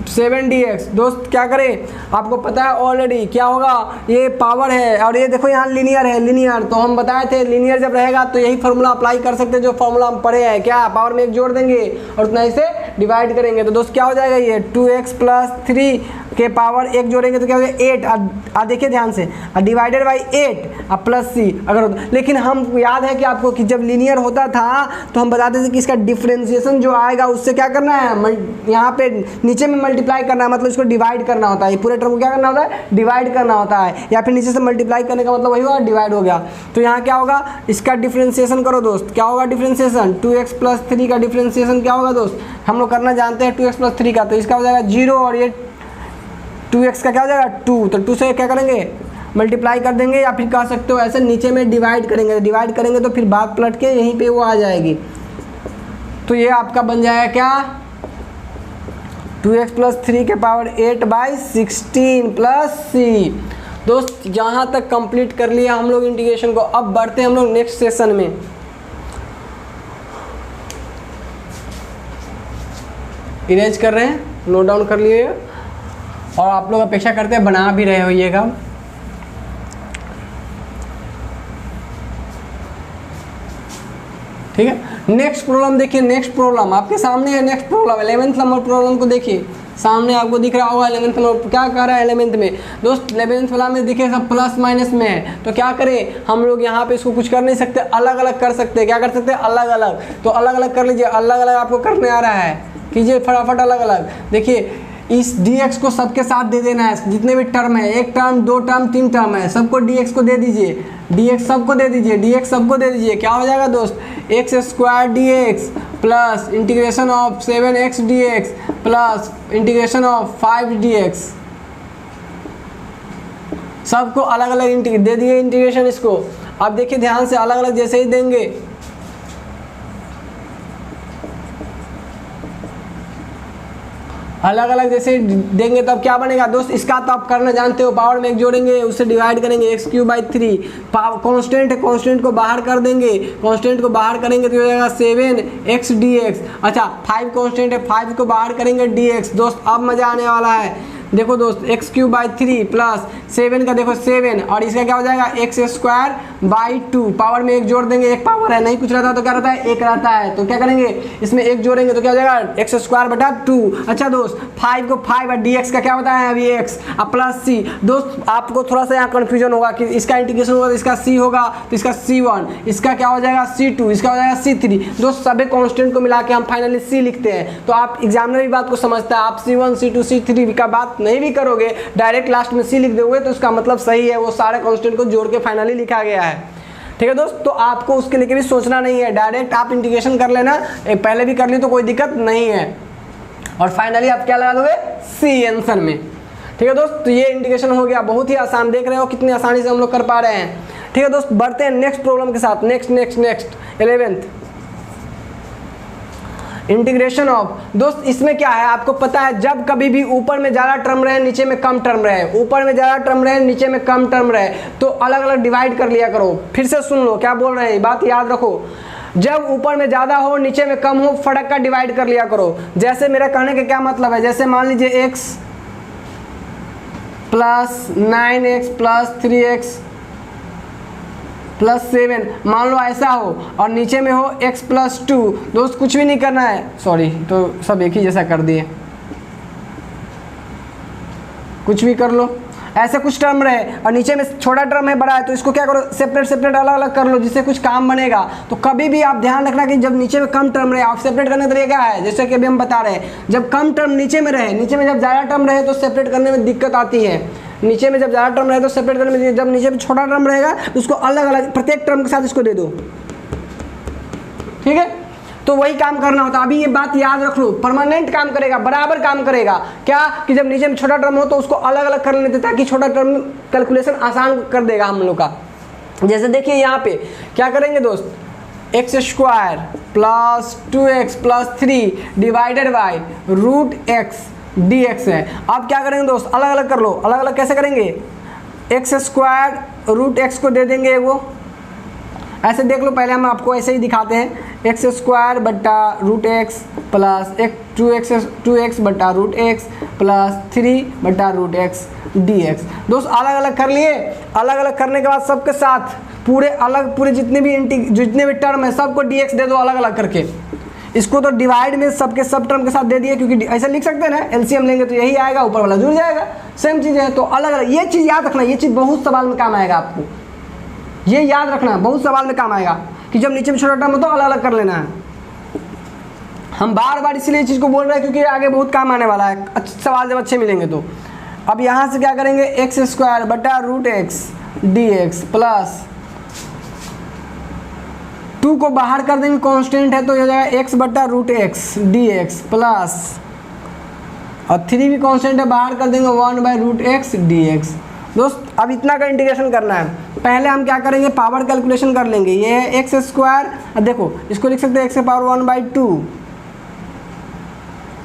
7dx। दोस्त क्या करें आपको पता है ऑलरेडी क्या होगा, ये पावर है और ये देखो यहाँ लीनियर है, लीनियर तो हम बताए थे लीनियर जब रहेगा तो यही फार्मूला अप्लाई कर सकते हैं जो फार्मूला हम पढ़े हैं, क्या पावर में 1 जोड़ देंगे और उतना इसे डिवाइड करेंगे। तो दोस्त क्या हो जाएगा ये 2x प्लस 3 के पावर 1 जोड़ेंगे तो क्या हो जाएगा 8, देखिए ध्यान से, डिवाइडेड बाई 8 प्लस c अगर होता। लेकिन हम याद है कि आपको कि जब लीनियर होता था तो हम बताते थे कि इसका डिफरेंशिएशन जो आएगा उससे क्या करना है यहाँ पे नीचे में मल्टीप्लाई करना है, मतलब इसको डिवाइड करना होता है, पूरे टर्म को क्या करना होता है डिवाइड करना होता है, या फिर नीचे से मल्टीप्लाई करने का मतलब वही होगा डिवाइड हो गया। तो यहाँ क्या होगा इसका डिफरेंशिएशन करो दोस्त, क्या होगा डिफरेंशिएशन 2x प्लस 3 का डिफरेंशिएशन क्या होगा दोस्त हम लोग करना जानते हैं 2x प्लस 3 का, तो इसका हो जाएगा 0 और ये 2x का क्या हो जाएगा 2, तो 2 से क्या करेंगे मल्टीप्लाई कर देंगे, या फिर कह सकते हो ऐसे नीचे में डिवाइड करेंगे तो फिर बात पलट के यहीं पे वो आ जाएगी। तो ये आपका बन जाएगा क्या 2x प्लस 3 के पावर 8/16 प्लस c। दोस्त यहाँ तक कंप्लीट कर लिया हम लोग इंटीग्रेशन को। अब बढ़ते हैं हम लोग नेक्स्ट सेशन में। इरेज कर रहे हैं, नोट डाउन कर लिए और आप लोग अपेक्षा करते हैं बना भी रहे होइएगा। ठीक है नेक्स्ट प्रॉब्लम देखिए, नेक्स्ट प्रॉब्लम आपके सामने है, next problem 11th number problem को देखिए। सामने आपको दिख रहा होगा 11th में क्या कह रहा है 11th में दोस्त। 11th वाला में दिखे सब प्लस माइनस में है, तो क्या करें हम लोग यहाँ पे इसको कुछ कर नहीं सकते, अलग अलग कर सकते हैं। क्या कर सकते हैं? अलग अलग। तो अलग अलग कर लीजिए, अलग अलग आपको करने आ रहा है, कीजिए फटाफट अलग अलग। देखिए इस dx को सबके साथ दे देना है, जितने भी टर्म है, 1 टर्म 2 टर्म 3 टर्म है, सबको dx को दे दीजिए, dx सबको दे दीजिए, dx सबको दे दीजिए। क्या हो जाएगा दोस्त? X square dx plus integration of 7x dx plus integration of 5 dx। सबको अलग अलग दे दिए इंटीग्रेशन इसको। अब देखिए ध्यान से, अलग अलग जैसे ही देंगे अलग अलग जैसे देंगे तब क्या बनेगा दोस्त? इसका तो आप करना जानते हो, पावर में 1 जोड़ेंगे, उससे डिवाइड करेंगे, x³/3 कांस्टेंट है, कांस्टेंट को बाहर कर देंगे, कांस्टेंट को बाहर करेंगे तो हो जाएगा 7x dx। अच्छा 5 कांस्टेंट है, 5 को बाहर करेंगे dx। दोस्त अब मजा आने वाला है। देखो दोस्त x³/3 प्लस 7 का देखो 7 और इसका क्या हो जाएगा x²/2। पावर में 1 जोड़ देंगे, एक पावर है, नहीं कुछ रहता तो क्या रहता है? 1 रहता है। तो क्या करेंगे इसमें 1 जोड़ेंगे तो क्या हो जाएगा x²/2। अच्छा दोस्त 5 को 5 और dx का क्या बताया है अभी x अब प्लस c। दोस्त आपको थोड़ा सा यहाँ कन्फ्यूजन होगा कि इसका इंटीग्रेशन होगा तो इसका c होगा, तो इसका c1, इसका क्या हो जाएगा c2, इसका हो जाएगा c3। दोस्त सभी कॉन्स्टेंट को मिला के हम फाइनली c लिखते हैं। तो आप एग्जामिनर भी बात को समझता है, आप c1 c2 c3 का बात नहीं भी करोगे, डायरेक्ट लास्ट में सी लिख दोगे तो उसका मतलब सही है, वो सारे कांस्टेंट को जोड़ के फाइनली लिखा गया है। ठीक है दोस्त, तो आपको उसके लिए भी सोचना नहीं है, डायरेक्ट आप इंटीग्रेशन कर लेना, पहले भी कर ली तो कोई दिक्कत नहीं है, और फाइनली आप क्या लगा दोगे? सी आंसर में। ठीक है दोस्त, तो ये इंटीग्रेशन हो गया, बहुत ही आसान। देख रहे हो कितनी आसानी से हम लोग कर पा रहे हैं। ठीक है दोस्त, बढ़ते हैं नेक्स्ट प्रॉब्लम के साथ। Next 11th integration of. दोस्त इसमें क्या है आपको पता है, जब कभी भी ऊपर में ज़्यादा टर्म रहे नीचे में कम टर्म रहे, ऊपर में ज़्यादा टर्म रहे नीचे में कम टर्म रहे, तो अलग अलग डिवाइड कर लिया करो। फिर से सुन लो क्या बोल रहे हैं, बात याद रखो। जब ऊपर में ज़्यादा हो नीचे में कम हो, फर्क का डिवाइड कर लिया करो। जैसे मेरा कहने का क्या मतलब है, जैसे मान लीजिए x plus 9x plus 3x plus 7, मान लो ऐसा हो, और नीचे में हो x प्लस 2। दोस्त कुछ भी नहीं करना है, सॉरी तो सब एक ही जैसा कर दिए, कुछ भी कर लो। ऐसे कुछ टर्म रहे और नीचे में छोटा टर्म है बड़ा है, तो इसको क्या करो सेपरेट अलग अलग कर लो, जिससे कुछ काम बनेगा। तो कभी भी आप ध्यान रखना कि जब नीचे में कम टर्म रहे, आप सेपरेट करने का तरीका है जैसे कि अभी हम बता रहे हैं, जब कम टर्म नीचे में रहे, नीचे में जब ज़्यादा टर्म रहे तो सेपरेट करने में दिक्कत आती है। नीचे में जब ज़्यादा टर्म रहे तो सेपरेट करने में, जब नीचे में छोटा टर्म रहेगा तो उसको अलग अलग प्रत्येक टर्म के साथ इसको दे दो। ठीक है, तो वही काम करना होता है। अभी ये बात याद रख लो, परमानेंट काम करेगा, बराबर काम करेगा। क्या कि जब नीचे में छोटा टर्म हो तो उसको अलग अलग कर लेते, ताकि छोटा टर्म कैलकुलेशन आसान कर देगा हम लोग का। जैसे देखिए यहाँ पे क्या करेंगे दोस्त, x² plus 2x plus 3 divided by √x dx है। अब क्या करेंगे दोस्त, अलग अलग कर लो। अलग अलग कैसे करेंगे, x² √x को दे देंगे वो, ऐसे देख लो, पहले हम आपको ऐसे ही दिखाते हैं, x² बट्टा √x प्लस 2x बट्टा √x प्लस 3 बट्टा √x dx। दोस्त अलग अलग कर लिए। अलग अलग करने के बाद सबके साथ पूरे जितने भी टर्म है सबको dx दे दो अलग अलग करके। इसको तो डिवाइड में सबके सब टर्म के साथ दे दिए, क्योंकि ऐसा लिख सकते हैं ना, एलसीएम लेंगे तो यही आएगा, ऊपर वाला जुड़ जाएगा, सेम चीज़ है। तो अलग अलग, ये चीज़ याद रखना, ये चीज़ बहुत सवाल में काम आएगा आपको, ये याद रखना, बहुत सवाल में काम आएगा कि जब नीचे में छोटा टर्म हो तो अलग अलग कर लेना है। हम बार बार इसीलिए चीज़ को बोल रहे हैं क्योंकि आगे बहुत काम आने वाला है, अच्छे सवाल जब अच्छे मिलेंगे तो। अब यहाँ से क्या करेंगे, x² बटा √x dx प्लस 2 को बाहर कर देंगे, कांस्टेंट है तो हो जाएगा x बटा √x dx प्लस, और 3 भी कांस्टेंट है, बाहर कर देंगे 1/√x dx। दोस्त अब इतना का इंटीग्रेशन करना है। पहले हम क्या करेंगे, पावर कैलकुलेशन कर लेंगे। ये है x², देखो इसको लिख सकते हैं x⁻1/2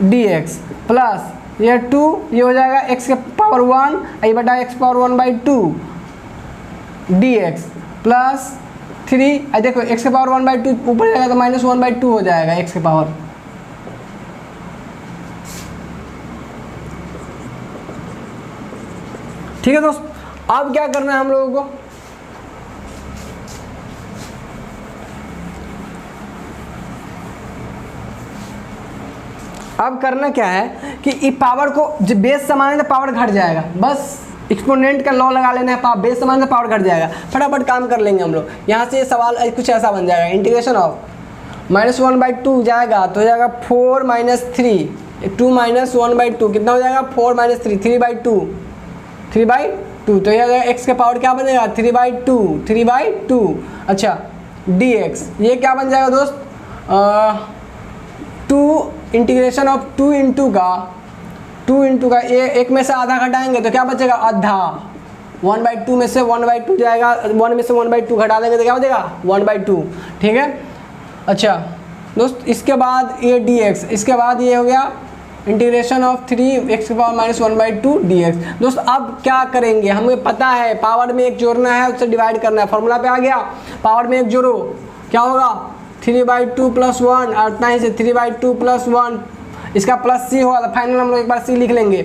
dx प्लस ये 2, ये हो जाएगा x⁻1 ये बटा x⁻1/2 dx प्लस 3, देखो x⁻1/2 ऊपर जाएगा तो -1/2 हो जाएगा x के पावर। ठीक है दोस्त, अब क्या करना है हम लोगों को, अब करना क्या है कि पावर को जब बेस समान है तो पावर घट जाएगा, बस एक्सपोनेंट का लॉ लगा लेना है, बेस समान है तो पावर घट जाएगा, फटाफट काम कर लेंगे हम लोग। यहाँ से ये सवाल कुछ ऐसा बन जाएगा, इंटीग्रेशन ऑफ -1/2 जाएगा तो हो जाएगा 4 - 3, 2 - 1/2 कितना हो जाएगा 4 - 3, 3/2, 3/2 तो यह हो जाएगा x का पावर क्या बनेगा 3/2। अच्छा dx ये क्या बन जाएगा दोस्त 2 इंटीग्रेशन ऑफ 2 इंटू का ये एक में से आधा घटाएंगे तो क्या बचेगा आधा, 1/2 में से 1/2 जाएगा, 1 में से 1/2 घटा देंगे तो क्या बचेगा 1/2, ठीक है। अच्छा दोस्त इसके बाद ये dx, इसके बाद ये हो गया इंटीग्रेशन ऑफ 3x की पावर -1/2 dx। दोस्त अब क्या करेंगे, हमें पता है पावर में एक जोड़ना है उससे डिवाइड करना है, फॉर्मूला पे आ गया, पावर में एक जोड़ो क्या होगा 3/2 + 1 और इतना ही से 3/2 + 1, इसका प्लस c होगा तो फाइनल हम लोग एक बार c लिख लेंगे।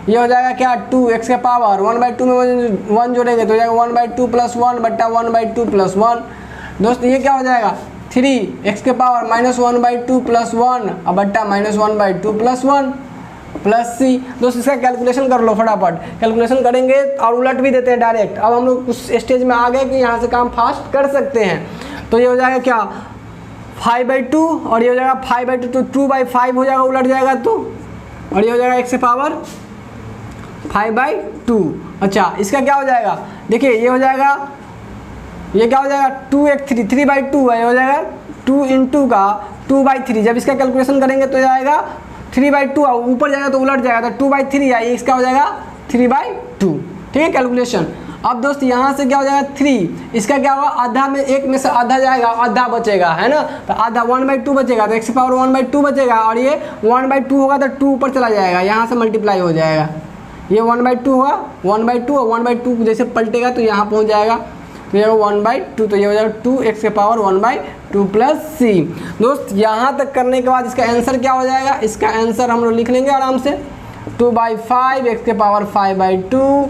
ये हो जाएगा क्या 2x के पावर 1/2 में 1 जोड़ेंगे तो हो जाएगा 1/2 + 1 बट्टा 1/2 + 1। दोस्त ये क्या हो जाएगा 3x के पावर -1/2 + 1 और बट्टा -1/2 + 1 प्लस c। दोस्त इसका कैलकुलेशन कर लो फटाफट, कैलकुलेशन करेंगे और उलट भी देते हैं डायरेक्ट। अब हम लोग उस स्टेज में आ गए कि यहाँ से काम फास्ट कर सकते हैं। तो ये हो जाएगा क्या 5/2 और ये हो जाएगा 5/2 तो 2/5 हो जाएगा, उलट जाएगा तो, और ये हो जाएगा x के पावर 5/2। अच्छा इसका क्या हो जाएगा देखिए ये हो जाएगा, ये क्या हो जाएगा 2x 3/2 है, ये हो जाएगा 2 इंटू का 2/3। जब इसका कैलकुलेशन करेंगे तो जाएगा 3/2, ऊपर जाएगा तो उलट जाएगा तो 2/3 आइए, इसका हो जाएगा 3/2, ठीक है कैलकुलेशन। अब दोस्त यहाँ से क्या हो जाएगा 3, इसका क्या होगा आधा में एक में से आधा जाएगा, आधा बचेगा है ना, तो आधा 1/2 बचेगा तो x की पावर 1/2 बचेगा, और ये 1/2 होगा तो 2 ऊपर चला जाएगा, यहाँ से मल्टीप्लाई हो जाएगा, ये 1/2 होगा 1/2 और 1/2 जैसे पलटेगा तो यहाँ पहुँच जाएगा तो ये 1/2 तो ये हो जाएगा 2x के पावर 1/2 प्लस c। दोस्त यहाँ तक करने के बाद इसका आंसर क्या हो जाएगा, इसका आंसर हम लोग लिख लेंगे आराम से 2/5 x के पावर 5/2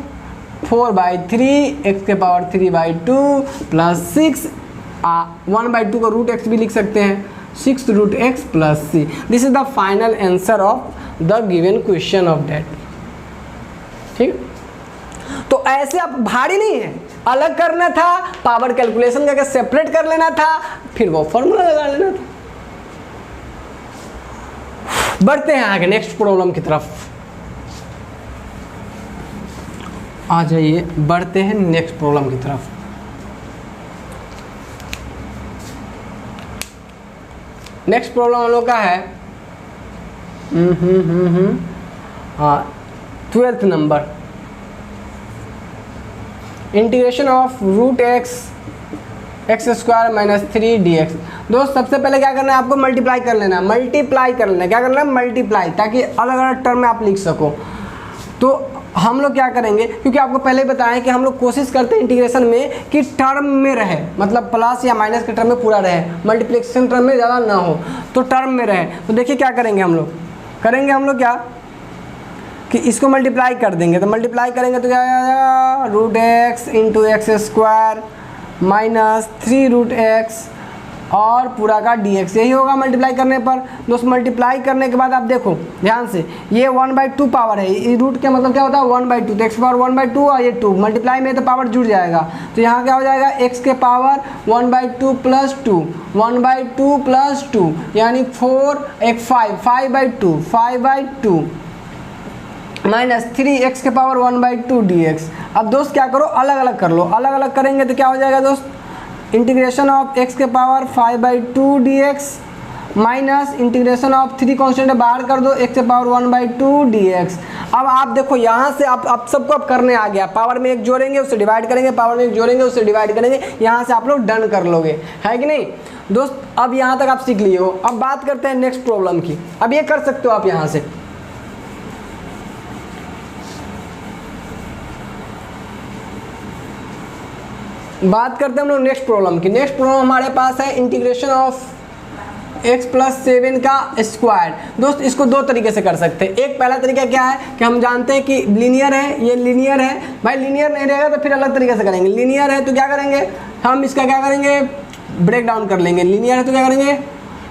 4/3 x के पावर 3/2 प्लस 6 1/2 का √x भी लिख सकते हैं 6√x plus c। This is the final answer of the given question of that. ठीक, तो ऐसे आप भारी नहीं है, अलग करना था, पावर कैलकुलेशन करके सेपरेट कर लेना था, फिर वो फॉर्मूला लगा लेना था। बढ़ते हैं आगे नेक्स्ट प्रॉब्लम की तरफ, आ जाइए बढ़ते हैं नेक्स्ट प्रॉब्लम की तरफ। नेक्स्ट प्रॉब्लम हम लोग का है 12th number, integration of √x² - 3 dx। दोस्त सबसे पहले क्या करना है आपको मल्टीप्लाई कर लेना है, मल्टीप्लाई कर लेना है, क्या करना है मल्टीप्लाई, ताकि अलग अलग टर्म में आप लिख सको। तो हम लोग क्या करेंगे, क्योंकि आपको पहले ही बताया कि हम लोग कोशिश करते हैं इंटीग्रेशन में कि टर्म में रहे, मतलब प्लस या माइनस के टर्म में पूरा रहे, मल्टीप्लिकेशन टर्म में ज़्यादा ना हो, तो टर्म में रहे। तो देखिए क्या करेंगे हम लोग, क्या कि इसको मल्टीप्लाई कर देंगे, तो मल्टीप्लाई करेंगे तो क्या आएगा √x × x² - 3√x और पूरा का dx, यही होगा मल्टीप्लाई करने पर। दोस्त मल्टीप्लाई करने के बाद आप देखो ध्यान से, ये 1/2 पावर है, ये रूट का मतलब क्या होता है 1/2, तो x पावर 1/2 और ये 2 मल्टीप्लाई में तो पावर जुड़ जाएगा, तो यहाँ क्या हो जाएगा x के पावर 1/2 + 2 1/2 + 2 यानी 4 1 5/2 5/2 माइनस 3x के पावर 1/2 dx। अब दोस्त क्या करो अलग अलग कर लो, अलग अलग करेंगे तो क्या हो जाएगा दोस्त इंटीग्रेशन ऑफ x के power 5/2 dx minus integration of 3 constant बाहर कर दो x के पावर 1/2 dx। अब आप देखो यहाँ से आप सबको अब करने आ गया, पावर में एक जोड़ेंगे उससे डिवाइड करेंगे, पावर में एक जोड़ेंगे उससे डिवाइड करेंगे, यहाँ से आप लोग डन कर लोगे, है कि नहीं दोस्त। अब यहाँ तक आप सीख लिए हो, अब बात करते हैं नेक्स्ट प्रॉब्लम की। अब ये कर सकते हो आप यहाँ से, बात करते हैं हम लोग नेक्स्ट प्रॉब्लम की। नेक्स्ट प्रॉब्लम हमारे पास है इंटीग्रेशन ऑफ x + 7 का स्क्वायर। दोस्त इसको दो तरीके से कर सकते हैं। एक पहला तरीका क्या है कि हम जानते हैं कि लीनियर है, ये लीनियर है, भाई लीनियर नहीं रहेगा तो फिर अलग तरीके से करेंगे। लीनियर है तो क्या करेंगे हम इसका क्या करेंगे ब्रेक डाउन कर लेंगे, लीनियर है तो क्या करेंगे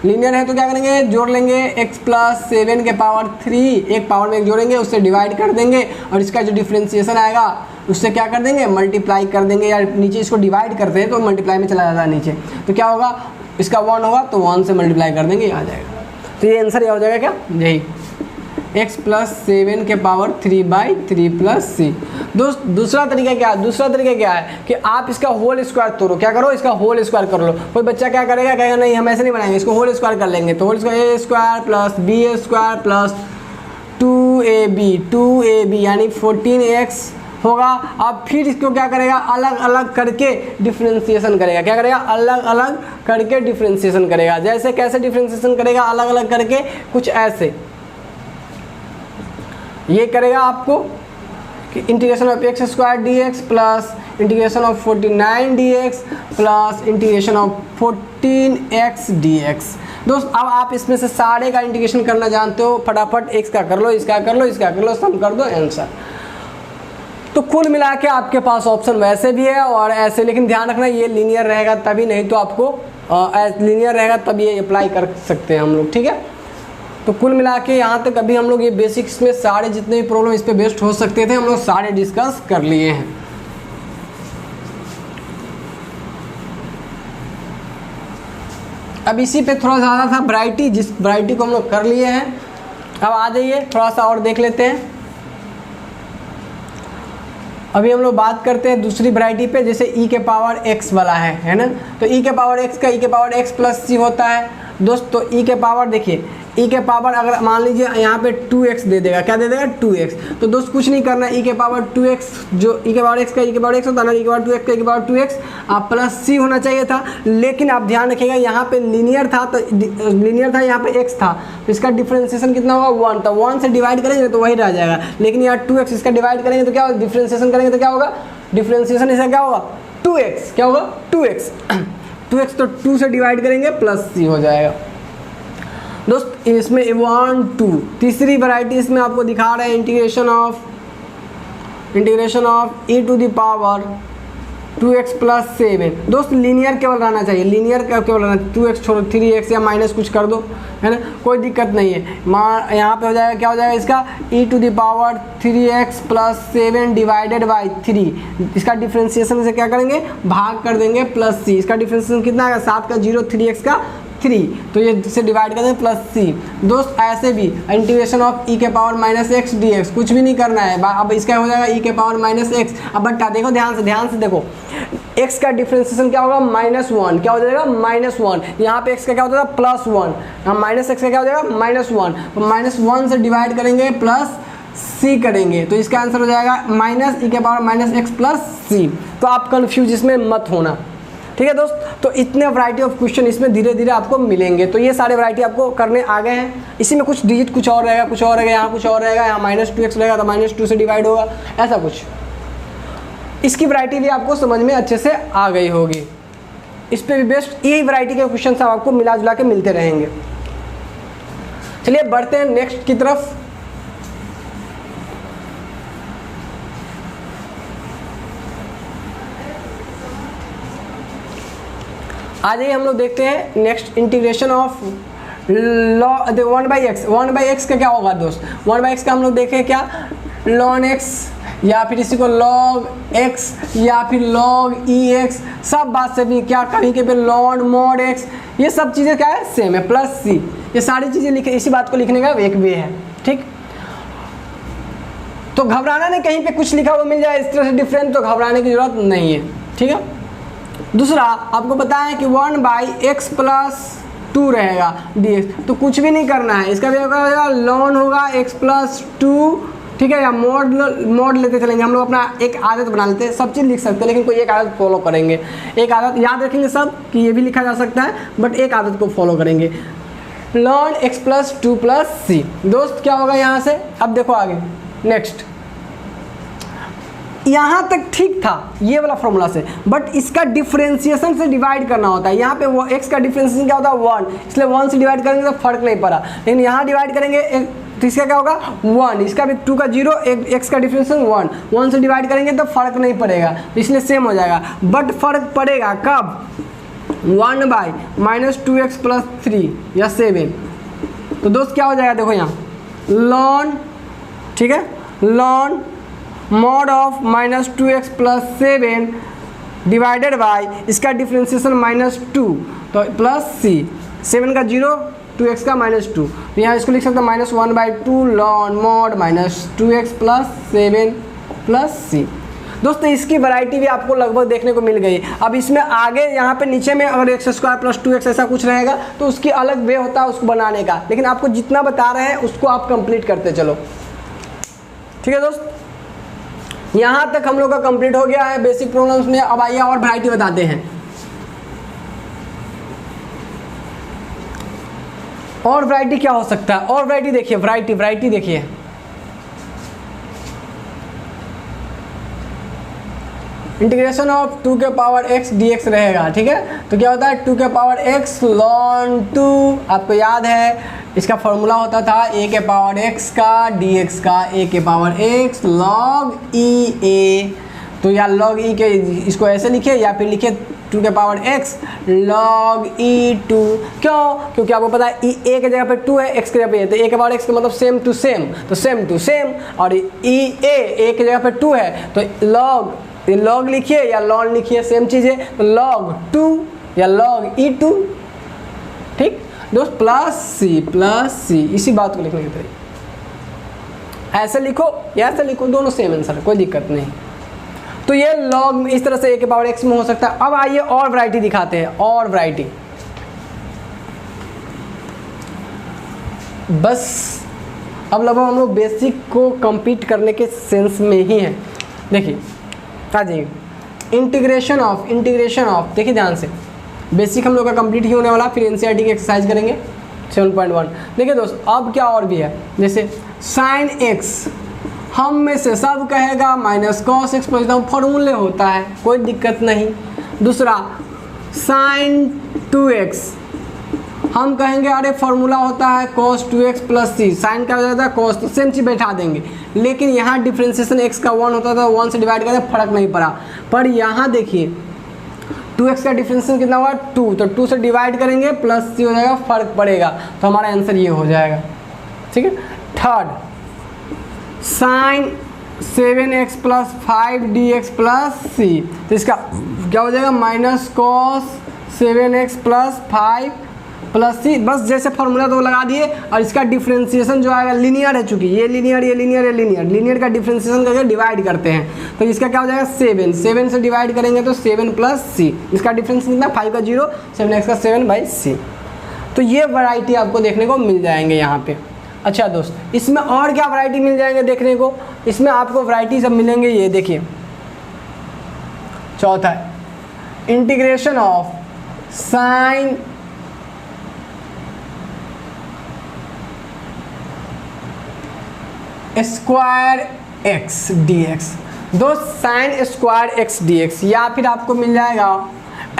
लीनियर है तो क्या करेंगे, जोड़ लेंगे x प्लस 7 के पावर 3, एक पावर में एक जोड़ेंगे, उससे डिवाइड कर देंगे और इसका जो डिफ्रेंसिएशन आएगा उससे क्या कर देंगे, मल्टीप्लाई कर देंगे, या नीचे इसको डिवाइड करते हैं तो मल्टीप्लाई में चला जाता है नीचे, तो क्या होगा, इसका 1 होगा तो 1 से मल्टीप्लाई कर देंगे, आ जाएगा। तो ये आंसर ये हो जाएगा क्या, यही x प्लस 7 के पावर 3/3 प्लस c। दोस्त दूसरा तरीका क्या है, दूसरा तरीका क्या है कि आप इसका होल स्क्वायर तोड़ो, क्या करो, इसका होल स्क्वायर कर लो। कोई बच्चा क्या करेगा, कहेगा नहीं हम ऐसे नहीं बनाएंगे, इसको होल स्क्वायर कर लेंगे, तो whole square a square plus b square plus 2ab यानी 14x होगा। अब फिर इसको क्या करेगा, अलग अलग करके डिफ्रेंसिएशन करेगा, क्या करेगा, अलग अलग करके डिफ्रेंसिएशन करेगा। जैसे कैसे डिफ्रेंसिएशन करेगा, अलग अलग करके कुछ ऐसे ये करेगा आपको कि integration of x square dx plus integration of 49 dx plus integration of 14x dx। दोस्त अब आप इसमें से सारे का इंटीग्रेशन करना जानते हो, फटाफट x का कर लो, इसका कर लो, इसका कर लो, सम कर दो, आंसर। तो कुल मिला के आपके पास ऑप्शन वैसे भी है और ऐसे, लेकिन ध्यान रखना ये लीनियर रहेगा तभी, नहीं तो आपको लीनियर रहेगा तब ये अप्लाई कर सकते हैं हम लोग, ठीक है। तो कुल मिला के यहाँ तक अभी हम लोग ये बेसिक्स में सारे जितने भी प्रॉब्लम इस पे बेस्ड हो सकते थे हम लोग सारे डिस्कस कर लिए हैं। अब इसी पे थोड़ा ज़्यादा था वैरायटी, जिस वैरायटी को हम लोग कर लिए हैं। अब आ जाइए थोड़ा सा और देख लेते हैं। अभी हम लोग बात करते हैं दूसरी वैरायटी पे, जैसे e के पावर x वाला है ना, तो e के पावर x का e के पावर x प्लस c होता है दोस्त। तो e के पावर देखिए, e के पावर अगर मान लीजिए यहाँ पे 2x दे देगा, क्या दे देगा, 2x, तो दोस्त कुछ नहीं करना, e के पावर 2x जो e के पावर x का e के पावर x होता है ना, e के पावर 2x का e के पावर 2x आप प्लस c होना चाहिए था। लेकिन आप ध्यान रखिएगा यहाँ पे लीनियर था, तो लीनियर था, यहाँ पे x था, तो इसका डिफ्रेंसिएशन कितना होगा, 1, तो 1 से डिवाइड करेंगे तो वही रह जाएगा। लेकिन यहाँ 2x इसका डिवाइड करेंगे तो क्या होगा, डिफ्रेंसिएशन करेंगे तो क्या होगा, डिफ्रेंसिएशन इसका क्या होगा, 2x, क्या होगा, 2x 2x, तो 2 से डिवाइड करेंगे प्लस c हो जाएगा। दोस्त इसमें 1 2 तीसरी वैरायटी इसमें आपको दिखा रहे हैं, integration of e to the power 2x plus 7। दोस्त लीनियर केवल रहना चाहिए, लीनियर का केवल रहना, 2x छोड़ो 3x या माइनस कुछ कर दो, है ना, कोई दिक्कत नहीं है। यहाँ पे हो जाएगा, क्या हो जाएगा इसका, e to the power 3x plus 7 divided by 3, इसका डिफ्रेंसिएशन से क्या करेंगे, भाग कर देंगे प्लस c। इसका डिफ्रेंसिएशन कितना आएगा, 7 का 0, 3x का 3, तो ये से डिवाइड कर दें प्लस c। दोस्त ऐसे भी इंटीग्रेशन ऑफ e के पावर माइनस एक्स dx, कुछ भी नहीं करना है। अब इसका हो जाएगा e के पावर माइनस एक्स। अब बट्टा देखो, ध्यान से देखो, x का डिफ्रेंसिएशन क्या होगा, -1, क्या हो जाएगा, -1। यहाँ पे x का क्या हो जाएगा, +1, हम माइनस एक्स का क्या हो जाएगा, -1, तो -1 से डिवाइड करेंगे प्लस c करेंगे, तो इसका आंसर हो जाएगा माइनस e के power minus x plus c। तो आप कंफ्यूज इसमें मत होना, ठीक है दोस्त। तो इतने वैरायटी ऑफ क्वेश्चन इसमें धीरे धीरे आपको मिलेंगे। तो ये सारे वैरायटी आपको करने आ गए हैं। इसी में कुछ डिजिट कुछ और रहेगा, कुछ और रहेगा, यहाँ कुछ और रहेगा, यहाँ -2x रहेगा तो -2 से डिवाइड होगा, ऐसा कुछ। इसकी वैरायटी भी आपको समझ में अच्छे से आ गई होगी। इस पर भी बेस्ट यही वैरायटी के क्वेश्चन आपको मिला जुला के मिलते रहेंगे। चलिए बढ़ते हैं नेक्स्ट की तरफ। आ जाइए हम लोग देखते हैं next, integration of log 1/x का क्या होगा दोस्त, 1/x का हम लोग देखें क्या, ln x या फिर इसी को log x या फिर log ex, सब बात से भी क्या कहीं के पे ln mod x, ये सब चीज़ें क्या है, सेम है, प्लस c, ये सारी चीज़ें लिखे, इसी बात को लिखने का एक वे है, ठीक। तो घबराना नहीं, कहीं पे कुछ लिखा हुआ मिल जाए इस तरह से डिफरेंट, तो घबराने की जरूरत नहीं है, ठीक है। दूसरा आपको बताएं कि 1/x प्लस 2 रहेगा dx, तो कुछ भी नहीं करना है, इसका भी होगा ln होगा x प्लस 2, ठीक है, या मोड लेते चलेंगे हम लोग, अपना एक आदत बना लेते हैं, सब चीज़ लिख सकते हैं लेकिन कोई एक आदत फॉलो करेंगे, एक आदत याद रखेंगे सब कि ये भी लिखा जा सकता है, बट एक आदत को फॉलो करेंगे, ln x plus 2 plus c। दोस्त क्या होगा यहाँ से, अब देखो आगे नेक्स्ट, यहाँ तक ठीक था ये वाला फॉर्मूला से, बट इसका डिफरेंशिएशन से डिवाइड करना होता है। यहाँ पे वो x का डिफरेंशिएशन क्या होता है, 1, इसलिए 1 से डिवाइड करेंगे तो फर्क नहीं पड़ा, लेकिन यहाँ डिवाइड करेंगे तो इसका क्या होगा, 1, इसका भी 2 का 0, x का डिफरेंशिएशन 1 से डिवाइड करेंगे तो फर्क नहीं पड़ेगा, इसलिए सेम हो जाएगा। बट फर्क पड़ेगा कब, 1/-2x+3 या 7। तो दोस्त क्या हो जाएगा, देखो यहाँ ln, ठीक है, ln mod of -2x+7 divided by इसका डिफ्रेंसिएशन -2 तो +c, 7 का 0, 2x का -2, तो यहाँ इसको लिख सकते हैं -1/2 ln mod -2x+7 +c। दोस्तों इसकी वैरायटी भी आपको लगभग देखने को मिल गई। अब इसमें आगे यहाँ पे नीचे में अगर x² + 2x ऐसा कुछ रहेगा तो उसकी अलग वे होता है उसको बनाने का, लेकिन आपको जितना बता रहे हैं उसको आप कंप्लीट करते चलो। ठीक है दोस्त, यहाँ तक हम लोग का कंप्लीट हो गया है बेसिक प्रॉब्लम्स में। अब आइए और वैरायटी बताते हैं। और वैरायटी क्या हो सकता है, और वैरायटी देखिए, वैरायटी देखिए, इंटीग्रेशन ऑफ 2 के पावर x dx रहेगा। ठीक है, तो क्या होता है 2 के पावर x ln 2, आपको याद है इसका फॉर्मूला होता था a के पावर x का dx का a के power x log e a। तो या log e के इसको ऐसे लिखिए या फिर लिखिए 2 के पावर x log e2। क्यों? क्योंकि आपको पता है e a के जगह पे 2 है, x के जगह पे, तो a के पावर x का मतलब सेम टू सेम, तो सेम टू सेम, और e a के जगह पे 2 है तो log लिखिए या ln लिखिए, सेम चीज़ है, तो log 2 या log e2। ठीक दोस्त, प्लस सी, इसी बात को लिखने की तरीके ऐसे लिखो या ऐसे लिखो, दोनों सेम आंसर है, कोई दिक्कत नहीं। तो ये log इस तरह से a के पावर x में हो सकता है। अब आइए और वैरायटी दिखाते हैं, और वैरायटी। बस अब लगभग हम लोग बेसिक को कंप्लीट करने के सेंस में ही हैं। देखिए आ जाइए, इंटीग्रेशन ऑफ, देखिए ध्यान से, बेसिक हम लोग का कंप्लीट ही होने वाला, फिर एनसीईआरटी की एक्सरसाइज करेंगे 7.1। देखिए दोस्त अब क्या और भी है, जैसे साइन x, हम में से सब कहेगा -cos x प्लस फॉर्मूले होता है, कोई दिक्कत नहीं। दूसरा साइन 2x, हम कहेंगे अरे फॉर्मूला होता है cos 2x + c, साइन का हो जाता है cos, तो सेम चीज़ बैठा देंगे। लेकिन यहाँ डिफ्रेंसिएशन x का 1 होता था, 1 से डिवाइड करते फर्क नहीं पड़ा। पर यहाँ देखिए 2x का डिफ्रेंसिएशन कितना हुआ 2, तो 2 से डिवाइड करेंगे +c हो जाएगा, फर्क पड़ेगा, तो हमारा आंसर ये हो जाएगा। ठीक है, third sign 7x + 5dx + c, तो इसका क्या हो जाएगा -cos 7x + 5 + c। बस जैसे फार्मूला तो लगा दिए, और इसका डिफ्रेंसिएशन जो आएगा लीनियर है, चूंकि ये लीनियर का डिफ्रेंसिएशन करके डिवाइड करते हैं, तो इसका क्या हो जाएगा 7 से डिवाइड करेंगे तो 7 + c, इसका डिफ्रेंस कितना 5 का 0, 7x का 7/c। तो ये वैरायटी आपको देखने को मिल जाएंगे यहाँ पे। अच्छा दोस्त, इसमें और क्या वैरायटी मिल जाएंगे देखने को, इसमें आपको वैरायटी सब मिलेंगे। ये देखिए चौथा है integration of sine square x dx, दोस्त साइन स्क्वायर x dx, या फिर आपको मिल जाएगा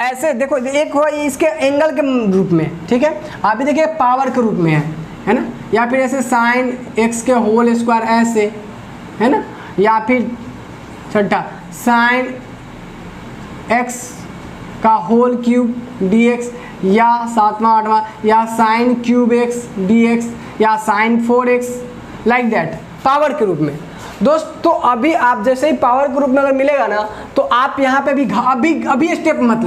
ऐसे, देखो एक हो इसके एंगल के रूप में, ठीक है, आप भी देखिए पावर के रूप में है ना, या फिर ऐसे साइन x के होल स्क्वायर ऐसे, है ना, या फिर छठा साइन x का होल क्यूब dx, या सातवां आठवां या साइन क्यूब x dx, या sine 4x, like that, power के रूप में। दोस्त तो अभी आप जैसे ही पावर के रूप में अगर मिलेगा ना, तो आप यहाँ पे अभी स्टेप मत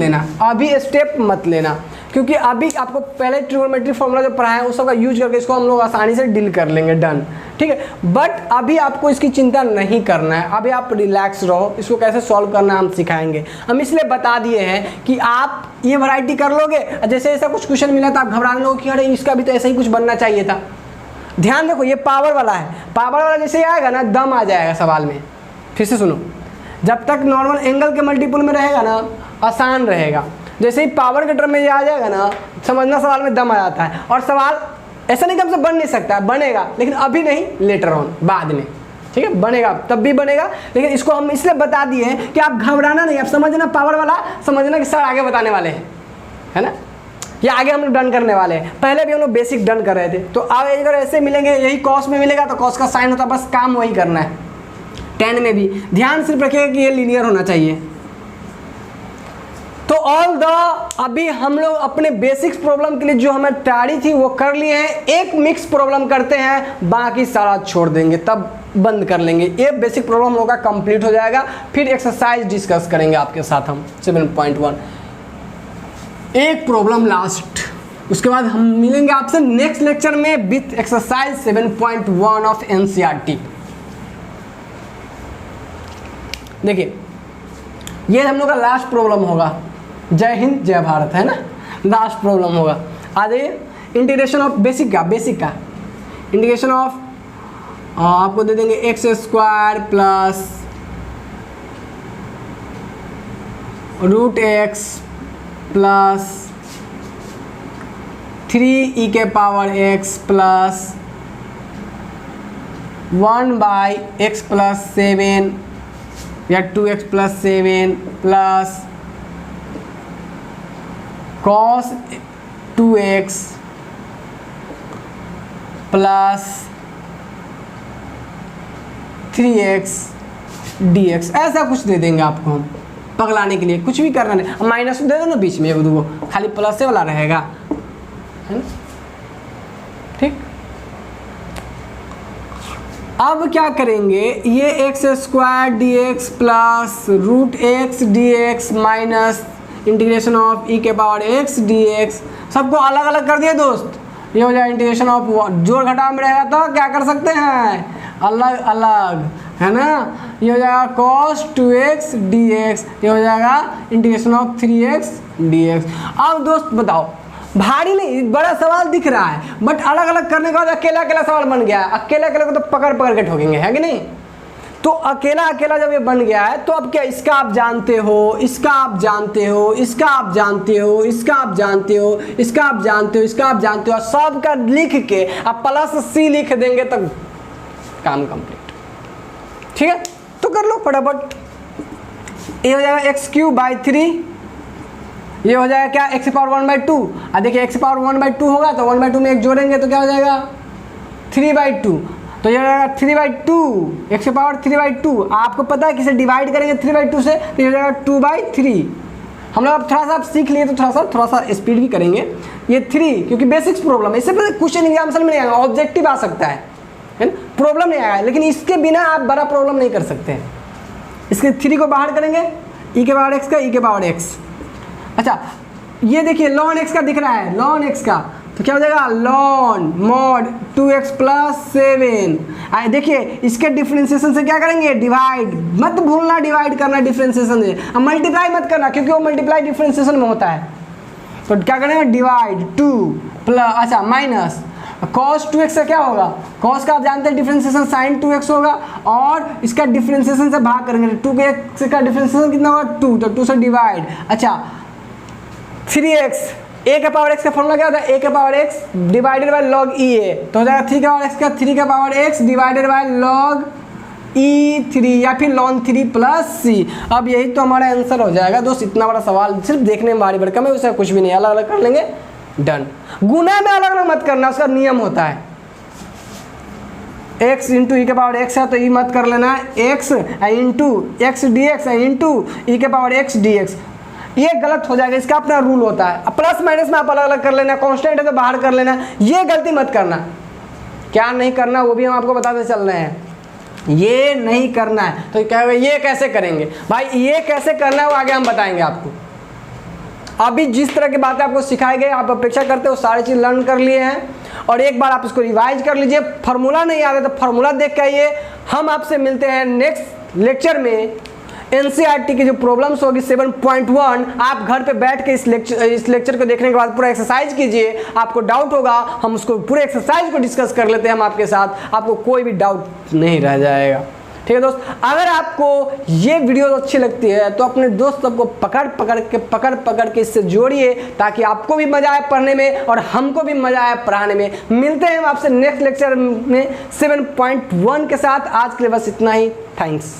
लेना, क्योंकि अभी आपको पहले ट्रिग्नोमेट्री फॉर्मूला जो पढ़ाया है उस सबका यूज करके इसको हम लोग आसानी से डील कर लेंगे, डन। ठीक है, बट अभी आपको इसकी चिंता नहीं करना है, अभी आप रिलैक्स रहो, इसको कैसे सॉल्व करना हम सिखाएंगे। हम इसलिए बता दिए हैं कि आप ये वैरायटी कर लोगे, जैसे ऐसा कुछ क्वेश्चन मिला तो आप घबराने लोगे कि अरे इसका भी तो ऐसा ही कुछ बनना चाहिए था। ध्यान देखो, ये पावर वाला है, पावर वाला जैसे ही आएगा ना दम आ जाएगा सवाल में। फिर से सुनो, जब तक नॉर्मल एंगल के मल्टीपल में रहेगा ना आसान रहेगा, जैसे ही पावर के टर्म में ये आ जाएगा ना समझना सवाल में दम आ जाता है। और सवाल ऐसा नहीं कि हमसे बन नहीं सकता, बनेगा, लेकिन अभी नहीं, लेटर ऑन, बाद में। ठीक है, बनेगा तब भी बनेगा, लेकिन इसको हम इसलिए बता दिए हैं कि आप घबराना नहीं, आप समझना पावर वाला, समझना कि सर आगे बताने वाले हैं, है ना, ये आगे हम लोग डन करने वाले हैं। पहले भी हम लोग बेसिक डन कर रहे थे, तो अब अगर ऐसे मिलेंगे, यही कॉस में मिलेगा तो कॉस का साइन होता, बस काम वही करना है। टेन में भी ध्यान सिर्फ रखिएगा कि ये लीनियर होना चाहिए। तो ऑल द अभी हम लोग अपने बेसिक्स प्रॉब्लम के लिए जो हमें तैयारी थी वो कर लिए हैं। एक मिक्स प्रॉब्लम करते हैं, बाकी सारा छोड़ देंगे, तब बंद कर लेंगे। ये बेसिक प्रॉब्लम होगा, कंप्लीट हो जाएगा, फिर एक्सरसाइज डिस्कस करेंगे आपके साथ हम 7.1। एक प्रॉब्लम लास्ट, उसके बाद हम मिलेंगे आपसे नेक्स्ट लेक्चर में विथ एक्सरसाइज 7.1 ऑफ NCERT। देखिए ये हम लोग का लास्ट प्रॉब्लम होगा। जय हिंद जय भारत, है ना, लास्ट प्रॉब्लम होगा। आ जाइए, इंटीग्रेशन ऑफ बेसिक का इंटीग्रेशन ऑफ आपको दे देंगे x² plus √x plus 3e⁻x plus 1/x plus 7 या 2x plus 7 plus cos 2x plus 3x dx, ऐसा कुछ दे देंगे आपको हम पगलाने के लिए। कुछ भी करना नहीं, माइनस दे दो ना बीच में, वो खाली प्लस से वाला रहेगा, है ना, ठीक। अब क्या करेंगे, ये x² dx plus √x dx minus integration of e⁻x dx, सबको अलग अलग कर दिए दोस्त। ये हो जाएगा इंटीग्रेशन ऑफ, जोड़ घटाव में रहेगा तो क्या कर सकते हैं, अलग अलग, है ना। ये हो जाएगा cos 2x dx, ये हो जाएगा इंटीग्रेशन ऑफ 3x dx। अब दोस्त बताओ, भारी नहीं, बड़ा सवाल दिख रहा है, बट अलग अलग करने के बाद अकेला अकेला सवाल बन गया है। अकेले अकेले को तो पकड़ पकड़ के ठोकेंगे, है कि नहीं। तो अकेला अकेला जब ये बन गया है तो अब क्या, इसका आप जानते हो, इसका आप जानते हो, इसका आप जानते हो, इसका आप जानते हो, इसका आप जानते हो, इसका आप जानते हो, सब का लिख के आप +c लिख देंगे तो काम कंप्लीट, ठीक है। तो कर लो फटाफट। ये हो जाएगा x³/3, ये हो जाएगा क्या, x⁻1/2। अब देखिए x⁻1/2 होगा तो 1/2 में एक जोड़ेंगे तो क्या हो जाएगा 3/2, तो ये हो जाएगा 3/2, x⁻3/2। आपको पता है किसे डिवाइड करेंगे 3/2 से, तो ये हो जाएगा 2/3। हम लोग अब थोड़ा सा सीख लिए तो थोड़ा सा स्पीड भी करेंगे। ये 3 क्योंकि बेसिक्स प्रॉब्लम है, इससे पहले क्वेश्चन एग्जाम्पल में नहीं आएगा, ऑब्जेक्टिव आ सकता है ना, प्रॉब्लम नहीं आएगा, लेकिन इसके बिना आप बड़ा प्रॉब्लम नहीं कर सकते। इसके 3 को बाहर करेंगे, e⁻x का e⁻x। अच्छा ये देखिए ln x का दिख रहा है, ln x का, तो क्या हो जाएगा ln mod 2x प्लस 7। देखिए इसके डिफ्रेंसिएशन से क्या करेंगे, डिवाइड, मत भूलना डिवाइड करना डिफ्रेंसिएशन से, अब मल्टीप्लाई मत करना क्योंकि वो मल्टीप्लाई डिफ्रेंसिएशन में होता है। तो क्या करेंगे, डिवाइड 2 प्लस, अच्छा माइनस cos 2x से क्या होगा, cos का आप जानते हैं डिफ्रेंसिएशन sin 2x होगा, और इसका डिफ्रेंसिएशन से भाग करेंगे, 2x का डिफ्रेंसिएशन कितना होगा 2, तो 2 से डिवाइड। अच्छा 3x, a⁻x का फॉर्मूला क्या होता है, a⁻x divided by log e(a), तो हो जाएगा 3⁻x का 3⁻x divided by log e3 या फिर ln 3 प्लस c। अब यही तो हमारा आंसर हो जाएगा दोस्त। इतना बड़ा सवाल सिर्फ देखने में भारी भरकम है, उसका कुछ भी नहीं, अलग अलग कर लेंगे, डन। गुना में अलग अलग मत करना, उसका नियम होता है, x इंटू e⁻x है तो e मत कर लेना, x into x dx into e⁻x dx, ये गलत हो जाएगा, इसका अपना रूल होता है। प्लस माइनस में आप अलग अलग कर लेना, कांस्टेंट है तो बाहर कर लेना, ये गलती मत करना। क्या नहीं करना वो भी हम आपको बताते चल रहे हैं, ये नहीं करना है। तो क्या होगा, ये कैसे करेंगे भाई, ये कैसे करना है वो आगे हम बताएंगे आपको। अभी जिस तरह की बातें आपको सिखाई गई, आप अपेक्षा करते हो सारी चीज़ लर्न कर लिए हैं, और एक बार आप इसको रिवाइज कर लीजिए। फार्मूला नहीं आता तो फार्मूला देख के आइए। हम आपसे मिलते हैं नेक्स्ट लेक्चर में। NCERT की जो प्रॉब्लम्स होगी 7.1, आप घर पे बैठ के इस लेक्चर को देखने के बाद पूरा एक्सरसाइज कीजिए। आपको डाउट होगा, हम उसको पूरे एक्सरसाइज को डिस्कस कर लेते हैं हम आपके साथ, आपको कोई भी डाउट नहीं रह जाएगा। ठीक है दोस्त, अगर आपको ये वीडियो अच्छी लगती है तो अपने दोस्त सबको पकड़ पकड़ के इससे जोड़िए, ताकि आपको भी मजा आए पढ़ने में और हमको भी मजा आए पढ़ाने में। मिलते हैं हम आपसे नेक्स्ट लेक्चर में 7.1 के साथ। आज के लिए बस इतना ही, थैंक्स।